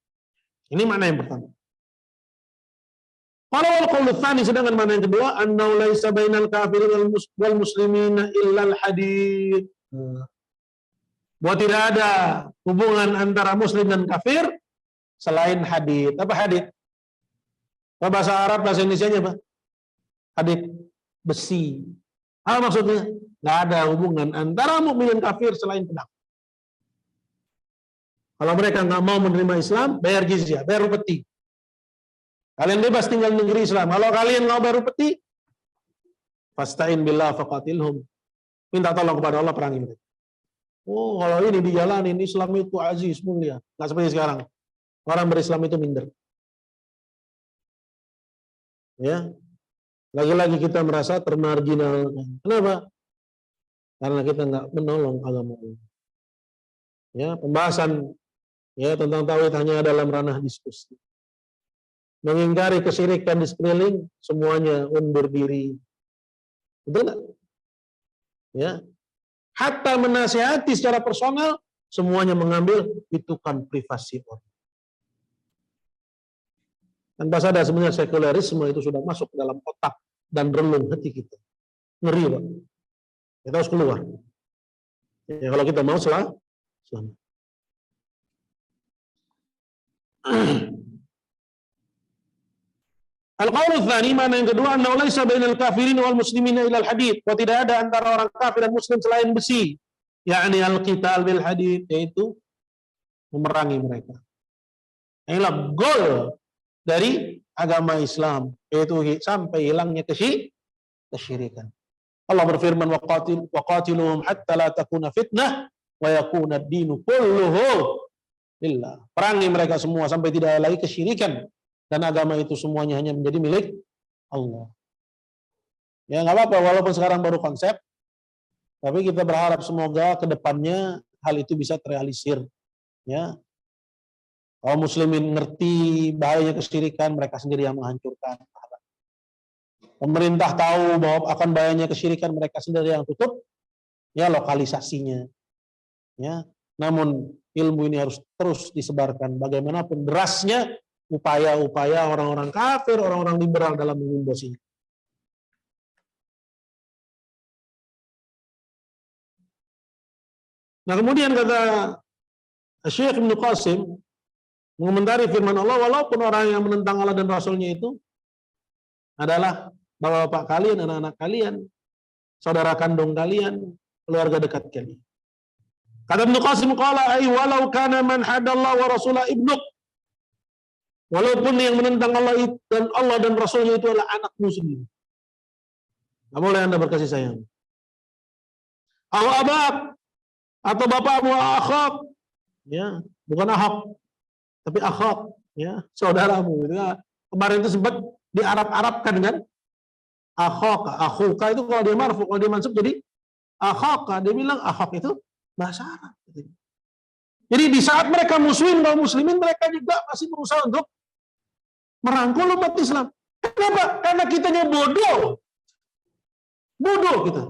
Ini makna yang pertama. Kalau al-qaul tsani, sedangkan makna yang kedua, annau laisa bainal kafirin wal muslimina illa al-hadid. Bahwa tidak ada hubungan antara muslim dan kafir selain hadid. Apa hadid? Apa bahasa Arab, bahasa Indonesianya apa? Hadid, besi. Apa maksudnya? Nggak ada hubungan antara mukmin dan kafir selain pedang. Kalau mereka nggak mau menerima Islam, bayar jizyah, bayar upeti. Kalian bebas tinggal di negeri Islam. Kalau kalian nggak bayar upeti, fasta'in billah faqatilhum. Minta tolong kepada Allah, perangi mereka. Oh, kalau ini dijalanin, Islam itu aziz, mulia. Nggak seperti sekarang. Orang berislam itu minder. Ya, lagi-lagi kita merasa termarginalkan. Kenapa? Karena kita nggak menolong agama Allah. Ya, pembahasan ya tentang tauhid hanya dalam ranah diskusi. Mengingkari kesyirikan di sekeliling, semuanya undur diri. Betul nggak? Ya, hatta menasihati secara personal, semuanya mengambil itu kan privasi orang. Tanpa sadar sebenarnya sekularisme itu sudah masuk ke dalam otak dan relung hati kita. Ngeri, Pak. Kita harus keluar. Ya, kalau kita mau selamat. Al-qaul tsani, mana yang kedua, anna laisa bainal kafirin wal muslimin illa al-hadid. Bahwa tidak ada antara orang kafir dan muslim selain besi. Yakni al-qital bil hadid, yaitu memerangi mereka. Inilah goal dari agama Islam, yaitu sampai hilangnya kesyirikan. Allah berfirman, waqatiluhum hatta la takuna fitnah wa yakuna ad-dinu kulluhu lillah. Perangi mereka semua sampai tidak ada lagi kesyirikan dan agama itu semuanya hanya menjadi milik Allah. Ya nggak apa-apa, walaupun sekarang baru konsep, Tapi kita berharap semoga ke depannya hal itu bisa terrealisir. Ya, kaum muslimin ngerti bahayanya kesyirikan, mereka sendiri yang menghancurkan. Pemerintah tahu bahwa akan bahayanya kesyirikan, mereka sendiri yang tutup ya lokalisasinya. Ya, namun ilmu ini harus terus disebarkan. Bagaimanapun derasnya upaya-upaya orang-orang kafir, orang-orang liberal dalam mengumbosinya. Nah, kemudian kata Syekh Ibnu Qasim mengomentari firman Allah, walaupun orang yang menentang Allah dan Rasulnya itu adalah bapak-bapak kalian, anak-anak kalian, saudara kandung kalian, keluarga dekat kalian. Kata Ibnu Qasim, qala ay walau kana man hadallahu wa rasulah ibnuk. Walaupun yang menentang Allah dan Rasulnya itu adalah anakmu sendiri. Tidak boleh Anda berkasih sayang. Aw abak, atau bapakmu, akhak, ya, bukan ahak, tapi akhak, ya, saudaramu. Gitu. Kemarin itu sempat diarab-arabkan kan, akhak, akhuka itu kalau dia marfu, kalau dia mansub jadi akhak. Dia bilang akhak itu bahasa Arab. Jadi di saat mereka muslim, kaum muslimin, mereka juga masih berusaha untuk merangkul umat Islam. Kenapa? Karena kitanya bodoh. Bodoh kita.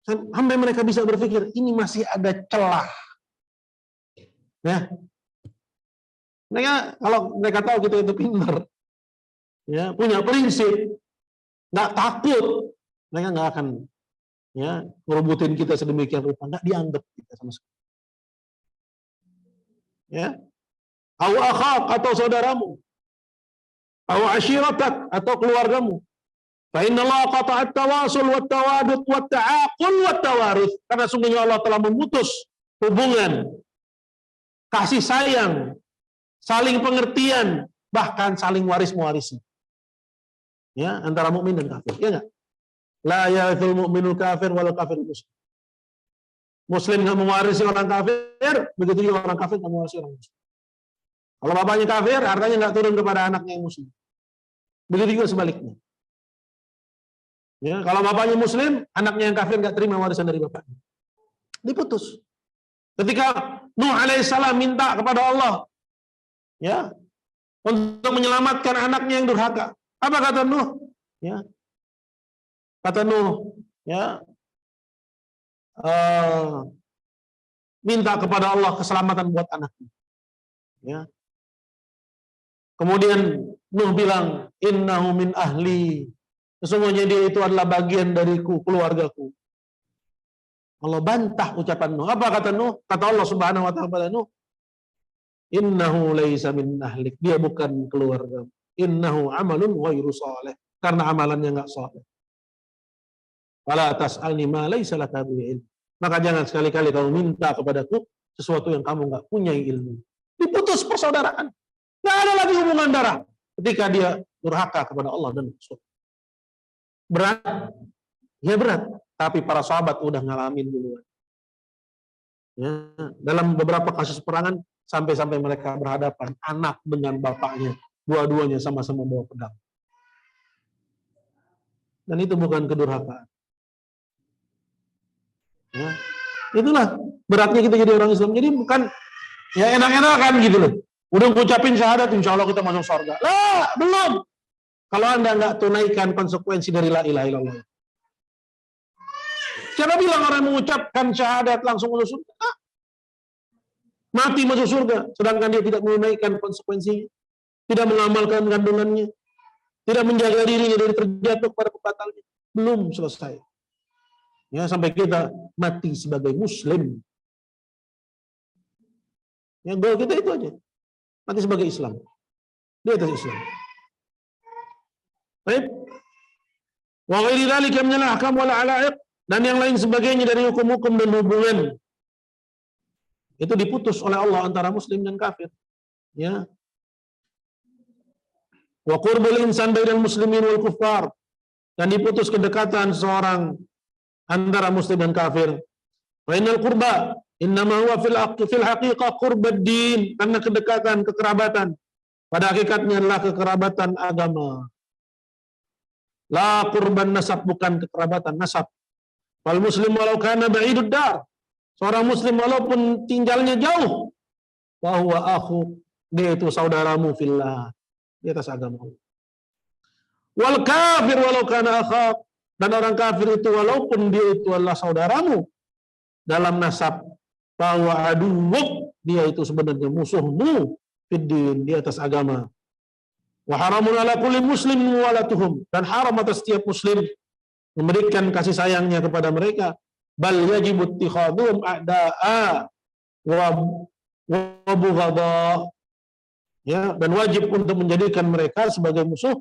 Sampai mereka bisa berpikir, ini masih ada celah. Ya. Mereka, kalau mereka tahu kita itu pintar, ya, punya prinsip, nggak takut, mereka nggak akan ya ngerebutin kita sedemikian rupa, nggak dianggap kita sama sekali. Ya. Au akhak atau saudaramu, au ashiratak atau keluargamu. Fa inna Allah qata'at tawasul wat tawadud wat ta'aqul wat tawarus. Karena sungguhnya Allah telah memutus hubungan kasih sayang, saling pengertian, bahkan saling waris-mewarisi. Ya, antara mukmin dan kafir. Ya enggak? La yarithul mu'minul kafir walau kafir muslim. Muslim enggak mewarisi orang kafir, begitu juga orang kafir enggak mewarisi orang muslim. Kalau bapaknya kafir, hartanya enggak turun kepada anaknya yang muslim. Begitu juga sebaliknya. Ya, kalau bapaknya muslim, anaknya yang kafir enggak terima warisan dari bapaknya. Diputus. Ketika Nuh alaihissalam minta kepada Allah, ya, untuk menyelamatkan anaknya yang durhaka. Apa kata Nuh? Ya. Kata Nuh, ya, minta kepada Allah keselamatan buat anaknya. Ya. Kemudian Nuh bilang, innahu min ahli. Sesungguhnya dia itu adalah bagian dariku, keluargaku. Allah bantah ucapan Nuh. Apa kata Nuh? Kata Allah Subhanahu wa taala pada Nuh, innahu laisa min ahlik. Dia bukan keluarga. Innahu amalun ghairu salih. Karena amalannya enggak saleh. Wala tas'alni ma laisa laka bihi ilm. Maka jangan sekali-kali kamu minta kepadaku sesuatu yang kamu enggak punya ilmu. Diputus persaudaraan. Enggak ada lagi hubungan darah ketika dia durhaka kepada Allah dan Rasul. Berat? Ya berat. Tapi para sahabat udah ngalamin duluan. Ya, dalam beberapa kasus perangan sampai-sampai mereka berhadapan anak dengan bapaknya, dua-duanya sama-sama bawa pedang. Dan itu bukan kedurhakaan. Ya, itulah beratnya kita jadi orang Islam. Jadi bukan ya enak-enakan gitu loh. Udah ngucapin syahadat, insya Allah kita masuk surga. Lah, belum. Kalau Anda nggak tunaikan konsekuensi dari la ilaha illallah. Siapa bilang orang mengucapkan syahadat langsung masuk surga? Ah, mati masuk surga, sedangkan dia tidak menunaikan konsekuensinya, tidak mengamalkan kandungannya, tidak menjaga dirinya dari terjatuh pada pembatalnya. Belum selesai. Ya, sampai kita mati sebagai muslim. Ya, goal kita itu aja. Mati sebagai Islam. Di atas Islam. Baik. Wa ghairi dzalika min al-ahkam wal 'ala'iq, dan yang lain sebagainya dari hukum-hukum dan hubungan. Itu diputus oleh Allah antara muslim dan kafir. Ya. Wa qurbul insan bainal muslimin wal kuffar, dan diputus kedekatan seorang antara muslim dan kafir. Wa innal qurba innama huwa fil haqiqah qurbad din, karena kedekatan, kekerabatan pada hakikatnya adalah kekerabatan agama. La qurban nasab, bukan kekerabatan nasab. Wal muslim walau kana ba'idud dar. Seorang muslim walaupun tinggalnya jauh, wa huwa akhu, dia itu saudaramu fillah, di atas agama Allah. Wal kafir walau kana akhak, dan orang kafir itu walaupun dia itu adalah saudaramu dalam nasab, bahwa aduwuk, dia itu sebenarnya musuhmu fiddin, di atas agama. Wa haramun ala kulli muslim walatuhum, dan haram atas setiap muslim memberikan kasih sayangnya kepada mereka. Bal yajibu ittikhadhum a'da'a wa bughadha, ya, dan wajib untuk menjadikan mereka sebagai musuh,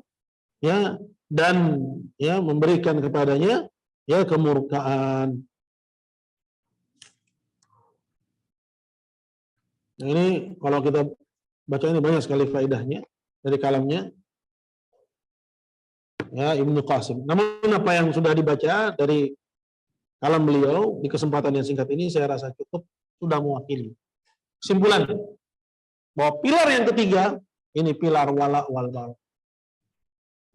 ya, dan ya memberikan kepadanya ya kemurkaan. Nah, ini kalau kita baca ini banyak sekali faedahnya dari kalamnya ya Ibnu Qasim. Namun apa yang sudah dibaca dari kalam beliau di kesempatan yang singkat ini saya rasa cukup sudah mewakili kesimpulan bahwa pilar yang ketiga ini pilar wala wal bara.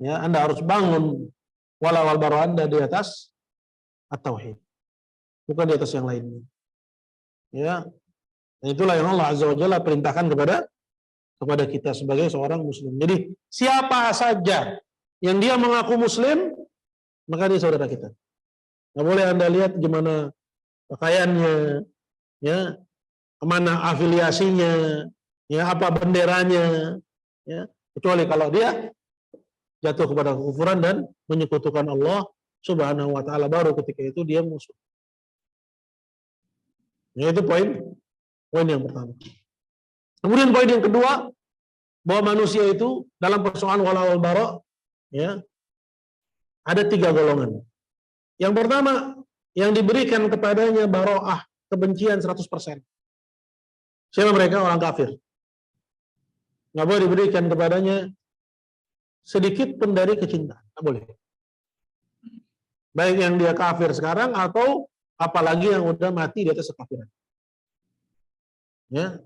Ya, Anda harus bangun wala wal bara Anda di atas at-tauhid, bukan di atas yang lainnya. Ya, dan itulah yang Allah Azza wa Jalla perintahkan kepada kita sebagai seorang muslim. Jadi siapa saja yang dia mengaku muslim, maka dia saudara kita. Nggak boleh Anda lihat gimana pakaiannya, ya, kemana afiliasinya, ya, apa benderanya, ya, kecuali kalau dia jatuh kepada kekufuran dan menyekutukan Allah Subhanahu wa taala, baru ketika itu dia musuh. Ya, itu poin yang pertama. Kemudian poin yang kedua, bahwa manusia itu dalam persoalan wala wal bara, ya, ada 3 golongan. Yang pertama, yang diberikan kepadanya baro'ah, kebencian 100%. Siapa mereka? Orang kafir. Nggak boleh diberikan kepadanya sedikit pun dari kecintaan. Nggak boleh. Baik yang dia kafir sekarang atau apalagi yang udah mati di atas kekafiran. Ya.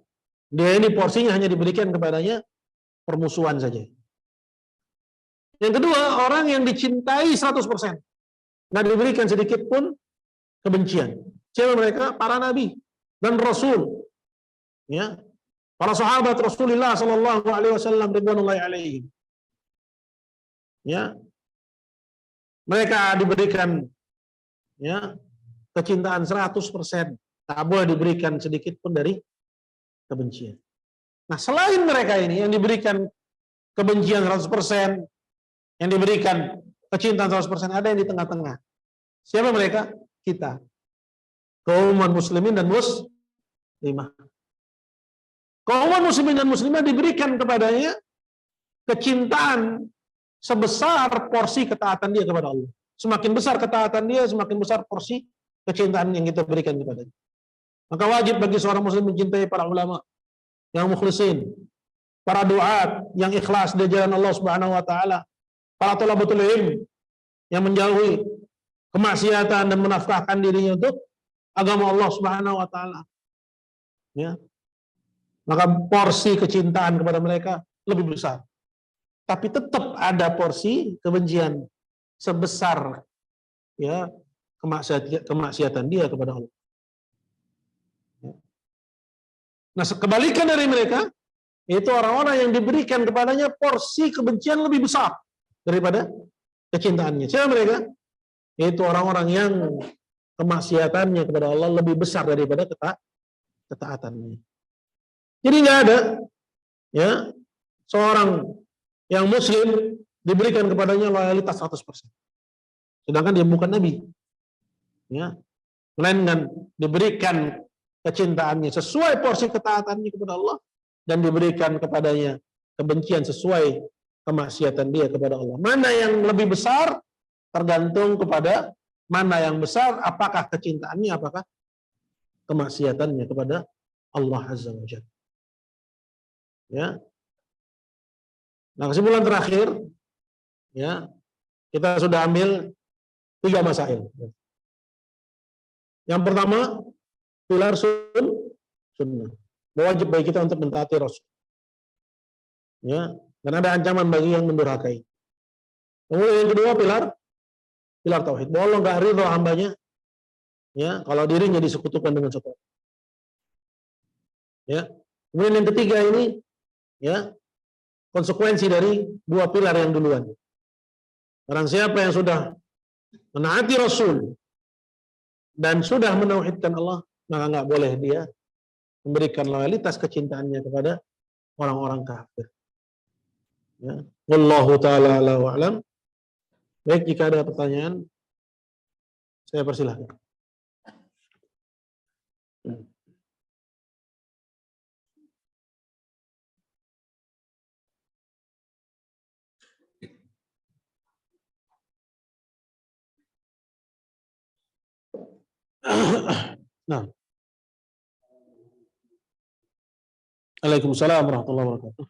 Dia ini porsinya hanya diberikan kepadanya permusuhan saja. Yang kedua, orang yang dicintai 100%. Nggak diberikan sedikit pun kebencian. Siapa mereka? Para nabi dan rasul. Ya. Para sahabat Rasulullah sallallahu alaihi wasallam ridwanullahi alaihim. Ya. Mereka diberikan ya kecintaan 100%. Tak boleh diberikan sedikit pun dari kebencian. Nah, selain mereka ini yang diberikan kebencian 100%, yang diberikan kecintaan 100%, ada yang di tengah-tengah. Siapa mereka? Kita. Kaum muslimin dan muslimah. Kaum muslimin dan muslimah diberikan kepadanya kecintaan sebesar porsi ketaatan dia kepada Allah. Semakin besar ketaatan dia, semakin besar porsi kecintaan yang kita berikan kepadanya. Maka wajib bagi seorang muslim mencintai para ulama yang mukhlisin, para duat yang ikhlas di jalan Allah Subhanahu wa taala, para thalabatul ilm yang menjauhi kemaksiatan dan menafkahkan dirinya untuk agama Allah Subhanahu wa taala. Ya. Maka porsi kecintaan kepada mereka lebih besar. Tapi tetap ada porsi kebencian sebesar ya kemaksiatan dia kepada Allah. Nah, kebalikan dari mereka, itu orang-orang yang diberikan kepadanya porsi kebencian lebih besar daripada kecintaannya. Siapa mereka? Itu orang-orang yang kemaksiatannya kepada Allah lebih besar daripada ketaatannya. Jadi nggak ada ya seorang yang muslim diberikan kepadanya loyalitas 100%. Sedangkan dia bukan nabi. Ya. Melainkan diberikan kecintaannya sesuai porsi ketaatannya kepada Allah dan diberikan kepadanya kebencian sesuai kemaksiatan dia kepada Allah. Mana yang lebih besar tergantung kepada mana yang besar, apakah kecintaannya, apakah kemaksiatannya kepada Allah Azza wa Jalla. Ya. Nah, kesimpulan terakhir, ya, kita sudah ambil 3 masail. Yang pertama, pilar sunnah. Wajib bagi kita untuk mentaati Rasul. Ya, dan ada ancaman bagi yang mendurhakai. Kemudian yang kedua, pilar tauhid. Bahwa Allah nggak ridho hambanya Ya, kalau dirinya disekutukan dengan satu orang. Ya. Kemudian yang ketiga ini, ya, konsekuensi dari dua pilar yang duluan. Barang siapa yang sudah menaati Rasul dan sudah menauhidkan Allah, maka nggak boleh dia memberikan loyalitas kecintaannya kepada orang-orang kafir. Ya. Wallahu ta'ala ala wa'lam. Baik, jika ada pertanyaan, saya persilahkan. Nah, Waalaikumsalam warahmatullahi wabarakatuh.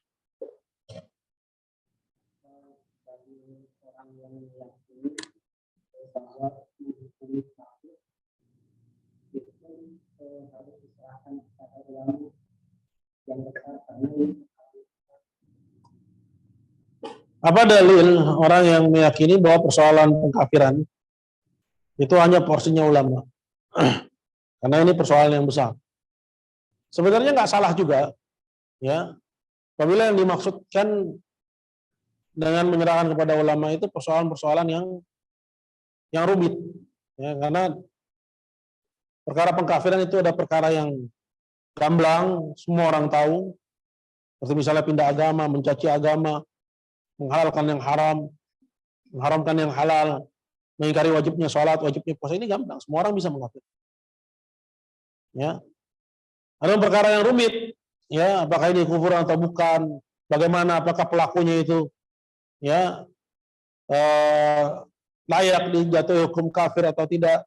Apa dalil orang yang meyakini bahwa persoalan pengkafiran itu hanya porsinya ulama? Karena ini persoalan yang besar. Sebenarnya nggak salah juga, ya. Apabila yang dimaksudkan dengan menyerahkan kepada ulama itu persoalan-persoalan yang rumit, ya, karena perkara pengkafiran itu ada perkara yang gamblang, semua orang tahu, seperti misalnya pindah agama, mencaci agama, menghalalkan yang haram, mengharamkan yang halal, mengingkari wajibnya sholat, wajibnya puasa, ini gampang, semua orang bisa mengkafir. Ya, ada perkara yang rumit, ya, apakah ini kufur atau bukan, bagaimana, apakah pelakunya itu, ya, layak dijatuhi hukum kafir atau tidak.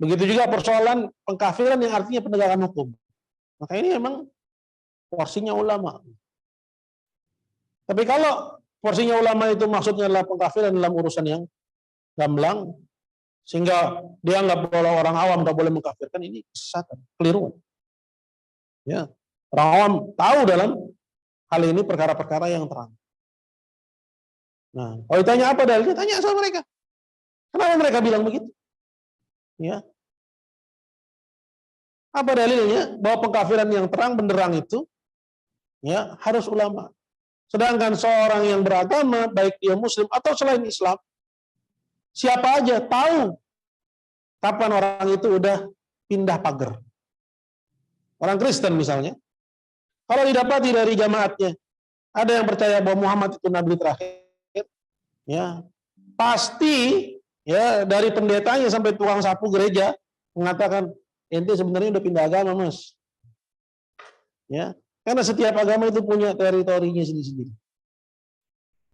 Begitu juga persoalan pengkafiran yang artinya penegakan hukum. Maka ini memang porsinya ulama. Tapi kalau porsinya ulama itu maksudnya adalah pengkafiran dalam urusan yang gamblang, sehingga dianggap oleh orang awam tidak boleh mengkafirkan, ini kesesatan, keliruan. Ya, orang awam tahu dalam hal ini perkara-perkara yang terang. Nah, kalau ditanya apa dalilnya, tanya sama mereka. Kenapa mereka bilang begitu? Ya, apa dalilnya bahwa pengkafiran yang terang benderang itu, ya, harus ulama. Sedangkan seorang yang beragama, baik dia Muslim atau selain Islam, siapa aja tahu kapan orang itu udah pindah pagar. Orang Kristen misalnya, kalau didapati dari jamaatnya, ada yang percaya bahwa Muhammad itu nabi terakhir, ya, pasti, ya, dari pendetanya sampai tukang sapu gereja mengatakan, ente sebenarnya udah pindah agama, Mas. Ya, karena setiap agama itu punya teritorinya sendiri-sendiri,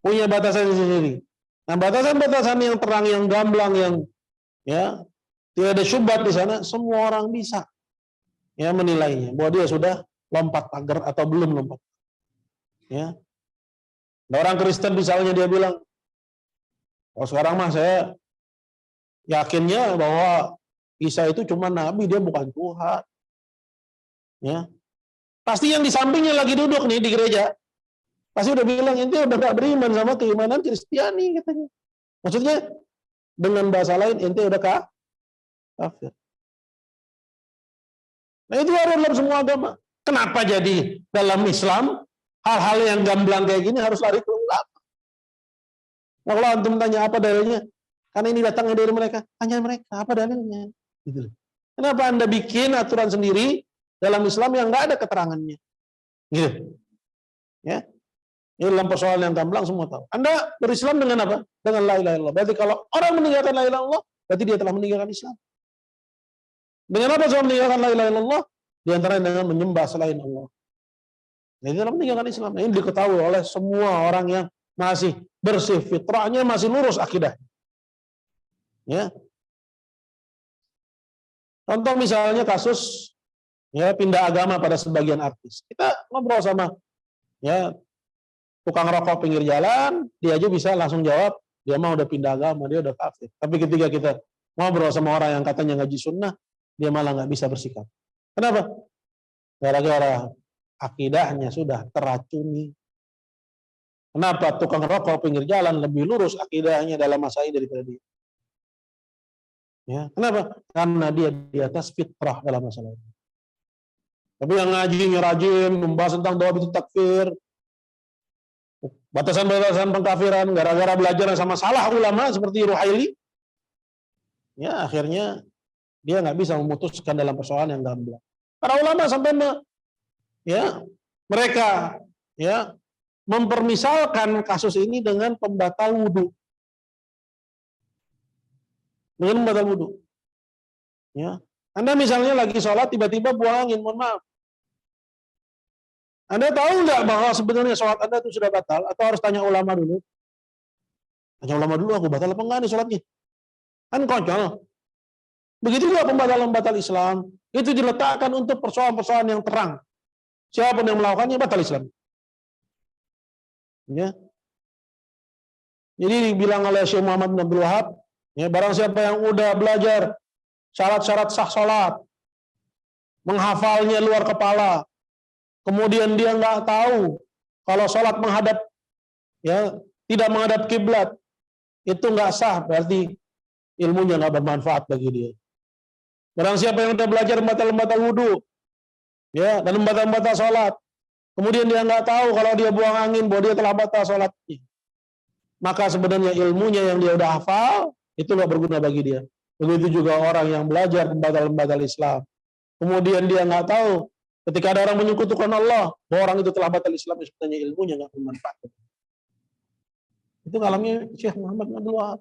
punya batasan sendiri. Nah, batasan-batasan yang terang, yang gamblang, yang, ya, tidak ada syubhat di sana, semua orang bisa, ya, menilainya bahwa dia sudah lompat pagar atau belum lompat. Ya, nah, orang Kristen misalnya dia bilang, oh sekarang mah saya yakinnya bahwa Isa itu cuma nabi, dia bukan Tuhan. Ya, pasti yang di sampingnya lagi duduk nih di gereja, pasti udah bilang, ente udah gak beriman sama keimanan Kristiani, katanya. Maksudnya dengan bahasa lain, ente udah kafir. Nah, itu ada dalam semua agama. Kenapa jadi dalam Islam hal-hal yang gamblang kayak gini harus lari ke ulama? Nah, kalau antum tanya apa dalilnya, karena ini datangnya dari mereka, tanya mereka apa dalilnya. Gitu. Kenapa Anda bikin aturan sendiri dalam Islam yang nggak ada keterangannya? Gitu. Ya. Ini dalam persoalan yang gamblang semua tahu. Anda berislam dengan apa? Dengan la ilaha illallah. Berarti kalau orang meninggalkan la ilaha illallah, berarti dia telah meninggalkan Islam. Dengan apa soal meninggalkan la ilaha illallah? Di antara dengan menyembah selain Allah. Nah, ini dalam meninggalkan Islam. Ini diketahui oleh semua orang yang masih bersih fitrahnya, masih lurus akidah. Ya. Contoh misalnya kasus, ya, pindah agama pada sebagian artis. Kita ngobrol sama, ya, tukang rokok pinggir jalan, dia aja bisa langsung jawab, dia mah udah pindah agama, dia udah kafir. Tapi ketika kita ngobrol sama orang yang katanya ngaji sunnah, dia malah nggak bisa bersikap. Kenapa? Gara-gara akidahnya sudah teracuni. Kenapa tukang rokok pinggir jalan lebih lurus akidahnya dalam masa ini daripada dia? Ya, kenapa? Karena dia di atas fitrah dalam masalah ini. Tapi yang ngajinya rajin, membahas tentang doa itu takfir, batasan-batasan pengkafiran, gara-gara belajar sama salah ulama seperti Ruhaili, ya akhirnya dia nggak bisa memutuskan dalam persoalan yang gamblang. Para ulama sampai ya mereka ya mempermisalkan kasus ini dengan pembatal wudhu. Dengan pembatal wudhu. Ya. Anda misalnya lagi sholat tiba-tiba buang angin, mohon maaf. Anda tahu nggak bahwa sebenarnya sholat Anda itu sudah batal atau harus tanya ulama dulu? Tanya ulama dulu, aku batal apa enggak nih sholatnya? Kan konyol. Begitu juga pembatal-pembatal Islam itu diletakkan untuk persoalan-persoalan yang terang. Siapa yang melakukannya batal Islam. Ya. Jadi dibilang oleh Syekh Muhammad bin Abdul Wahab, ya, barang siapa yang udah belajar syarat-syarat sah sholat, menghafalnya luar kepala, kemudian dia nggak tahu kalau sholat menghadap, ya tidak menghadap kiblat, itu nggak sah, berarti ilmunya nggak bermanfaat bagi dia. Barang siapa yang udah belajar membatal-membatal wudhu, ya, dan membatal-membatal sholat, kemudian dia nggak tahu kalau dia buang angin bahwa dia telah batal sholatnya, maka sebenarnya ilmunya yang dia udah hafal itu nggak berguna bagi dia. Begitu juga orang yang belajar pembatal-pembatal Islam, kemudian dia nggak tahu ketika ada orang menyekutukan Allah bahwa orang itu telah batal Islam, sebenarnya ilmunya nggak bermanfaat. Itu kalamnya Syekh Muhammad bin Abdul Wahab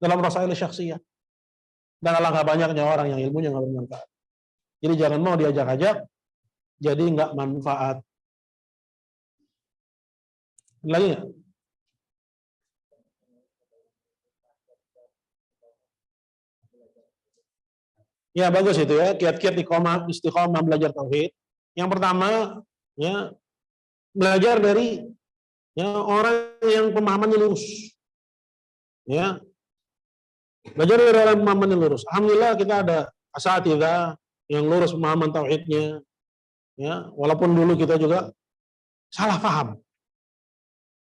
dalam Rasail Syakhsiyah. Dan alangkah banyaknya orang yang ilmunya nggak bermanfaat. Jadi jangan mau diajak-ajak, jadi nggak manfaat. Lagi nggak? Ya bagus itu ya, kiat-kiat istiqomah belajar tauhid. Yang pertama, ya belajar dari ya orang yang pemahamannya lurus. Ya. Belajar dari orang pemahamannya lurus. Alhamdulillah kita ada asatidzah yang lurus pemahaman tauhidnya. Ya, walaupun dulu kita juga salah paham.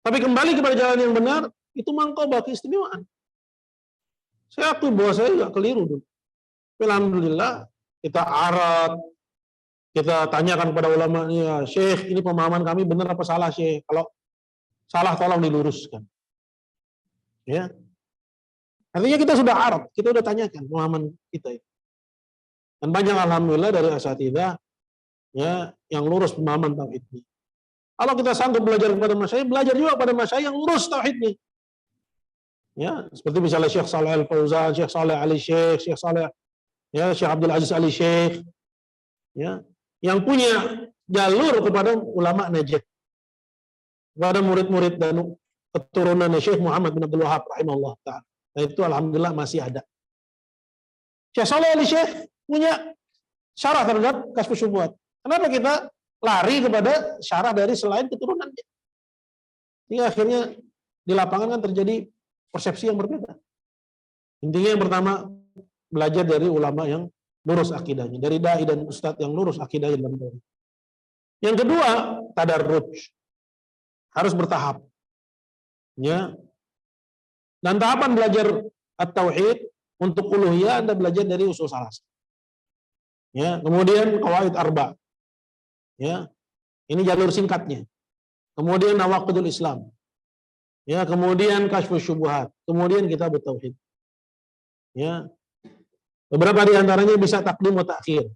Tapi kembali kepada jalan yang benar, itu mangkobah keistimewaan. Saya akui bahwa saya juga keliru dulu. Alhamdulillah kita arat, kita tanyakan kepada ulama, ya Syekh ini pemahaman kami benar apa salah Syekh? Kalau salah tolong diluruskan. Ya. Artinya kita sudah arat, kita sudah tanyakan pemahaman kita. Dan banyak alhamdulillah dari asatidzah ya yang lurus pemahaman tauhidnya. Kalau kita sanggup belajar kepada masyayikh, belajar juga pada masyayikh yang lurus tauhidnya. Ya, seperti misalnya Syekh Shalih Al Fauzan, Syekh Shalih Ali Syekh, Syekh Shalih ya Syekh Abdul Aziz Ali Syekh, ya, yang punya jalur kepada ulama Najd, kepada murid-murid dan keturunan Syekh Muhammad bin Abdul Wahab rahimahullah taala. Nah, itu alhamdulillah masih ada. Syekh Shalih Ali Syekh punya syarah terhadap Kasyfus Syubhat. Kenapa kita lari kepada syarah dari selain keturunannya? Hingga akhirnya di lapangan kan terjadi persepsi yang berbeda. Intinya yang pertama, belajar dari ulama yang lurus akidahnya, dari dai dan ustadz yang lurus akidahnya dalam tauhid. Yang kedua, tadarruj. Harus bertahap. Ya. Dan tahapan belajar at-tauhid untuk uluhiyah Anda belajar dari usul salas. Ya, kemudian qawaid arba. Ya. Ini jalur singkatnya. Kemudian nawaqidul Islam. Ya, kemudian kasyfus syubhat, kemudian kitab tauhid. Ya. Beberapa di antaranya bisa takdim wa ta'khir.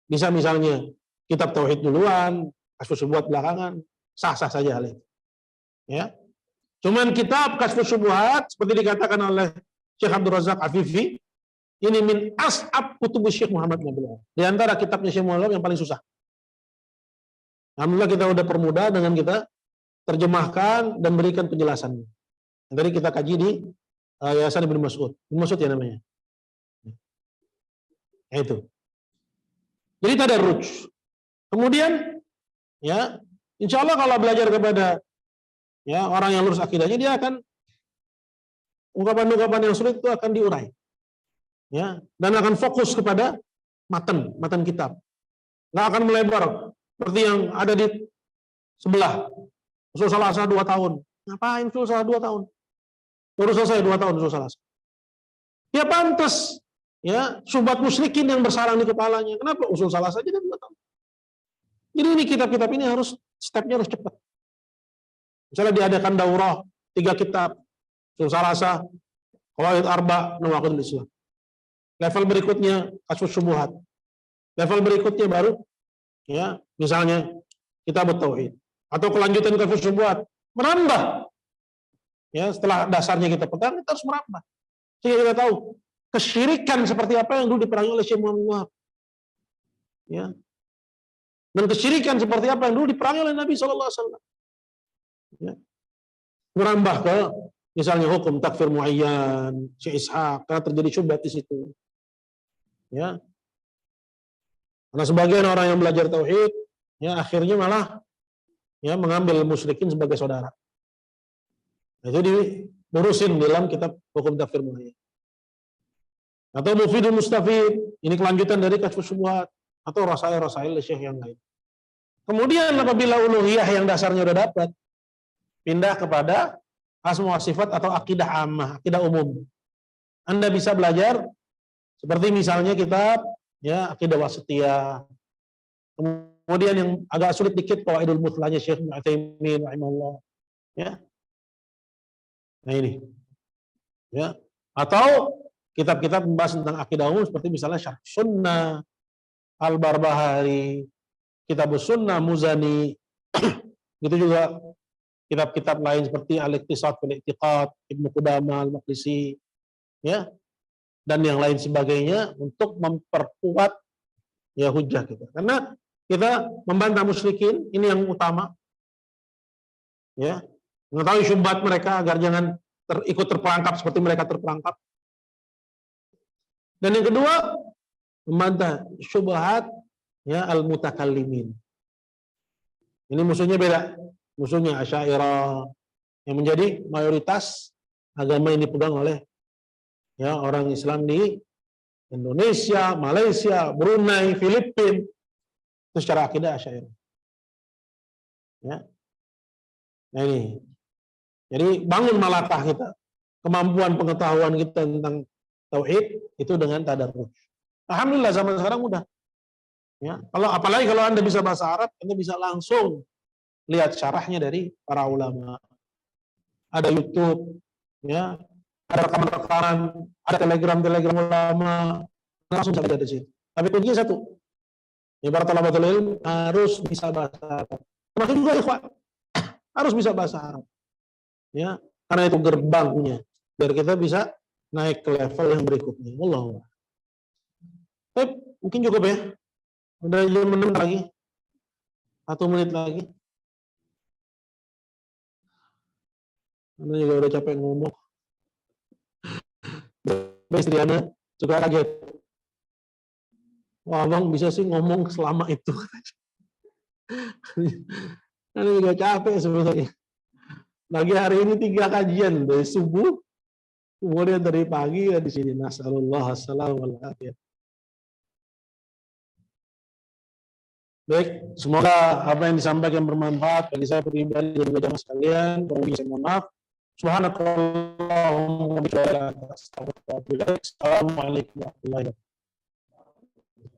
Bisa misalnya kitab tauhid duluan, kasyfus syubhat belakangan, sah-sah saja hal itu. Ya. Cuman kitab kasyfus syubhat seperti dikatakan oleh Syekh Abdul Razak Afifi, ini min as'ab kutubus Syekh Muhammad bin Abdul Wahab. Di antara kitabnya Syekh Muhammad yang paling susah. Alhamdulillah kita udah permudah dengan kita terjemahkan dan berikan penjelasannya. Tadi kita kaji di Yayasan Ibnu Mas'ud. Ibnu Mas'ud ya namanya. Ya, itu. Jadi tadarruj. Kemudian ya, insya Allah kalau belajar kepada ya orang yang lurus akidahnya, dia akan ungkapan-ungkapan yang sulit itu akan diurai. Ya, dan akan fokus kepada matan kitab. Nggak akan melebar seperti yang ada di sebelah. Usul Salasah 2 tahun. Ngapain usul Salasah 2 tahun? Baru selesai 2 tahun usul Salasah. Ya pantas ya syubhat musyrikin yang bersarang di kepalanya. Kenapa? Usul salah saja dia tidak tahu. Jadi ini kitab-kitab ini harus stepnya harus cepat. Misalnya diadakan daurah 3 kitab, usul salasah, qawaid arba, nawaqidul Islam. Level berikutnya kasus syubhat. Level berikutnya baru ya misalnya kitab tauhid atau kelanjutan kasus syubhat, menambah. Ya, setelah dasarnya kita pegang, kita harus merambah. Sehingga kita tahu kesyirikan seperti apa yang dulu diperangi oleh Syekh Muhammad Wahab. Ya. Dan kesyirikan seperti apa yang dulu diperangi oleh Nabi SAW. Ya. Merambah ke misalnya hukum takfir muayyan, Syekh Ishaq, karena terjadi syubhat di situ. Ya. Karena sebagian orang yang belajar tauhid, ya akhirnya malah ya mengambil musyrikin sebagai saudara. Nah, itu diurusin dalam kitab hukum takfir muayyan. Atau Mufidul Mustafid, ini kelanjutan dari kasus syubhat atau rasail-rasail syekh yang lain. Kemudian apabila uluhiyah yang dasarnya sudah dapat, pindah kepada asma wa sifat atau akidah ammah, akidah umum. Anda bisa belajar seperti misalnya kitab ya akidah wasitiyah. Kemudian yang agak sulit dikit qawaidul muthlahnya Syekh Utsaimin rahimahullah. Ya. Nah ini. Ya. Atau kitab-kitab membahas tentang akidah umum seperti misalnya Syarh Sunnah, Al-Barbahari, Kitab Sunnah Muzani, itu juga kitab-kitab lain seperti Al-Iqtisad fil I'tiqad, Ibnu Qudamah Al-Maqdisi, ya, dan yang lain sebagainya untuk memperkuat ya hujah kita. Karena kita membantah musyrikin, ini yang utama, ya, mengetahui syubhat mereka agar jangan ikut terperangkap seperti mereka terperangkap. Dan yang kedua, membantah syubhat ya al-mutakallimin. Ini musuhnya beda. Musuhnya Asy'ariyah yang menjadi mayoritas agama yang dipegang oleh ya orang Islam di Indonesia, Malaysia, Brunei, Filipina. Itu secara akidah Asy'ariyah. Ya. Nah ini. Jadi bangun malakah kita, kemampuan pengetahuan kita tentang tauhid itu dengan tadarruj. Alhamdulillah zaman sekarang mudah. Ya, apalagi kalau Anda bisa bahasa Arab, Anda bisa langsung lihat syarahnya dari para ulama. Ada YouTube, ya, ada rekaman-rekaman, ada telegram ulama, langsung bisa lihat di situ. Tapi kuncinya satu, ya para talabatul ilm harus bisa bahasa Arab. Termasuk juga ikhwan harus bisa bahasa Arab. Ya, karena itu gerbangnya biar kita bisa naik ke level yang berikutnya. Allah. Mungkin cukup ya. Udah 5 menit lagi. 1 menit lagi. Anda juga udah capek ngomong. Istri Anda suka kaget. Wah, Bang bisa sih ngomong selama itu. Anda juga capek sebenarnya. Lagi hari ini 3 kajian dari subuh, kemudian dari pagi ya di sini. Nasallallahu alaihi wasallam. Baik, semoga apa yang disampaikan bermanfaat bagi saya pribadi dan juga jamaah sekalian. Saya mohon maaf. Subhanakallahumma wa bihamdika. Assalamualaikum warahmatullahi wabarakatuh.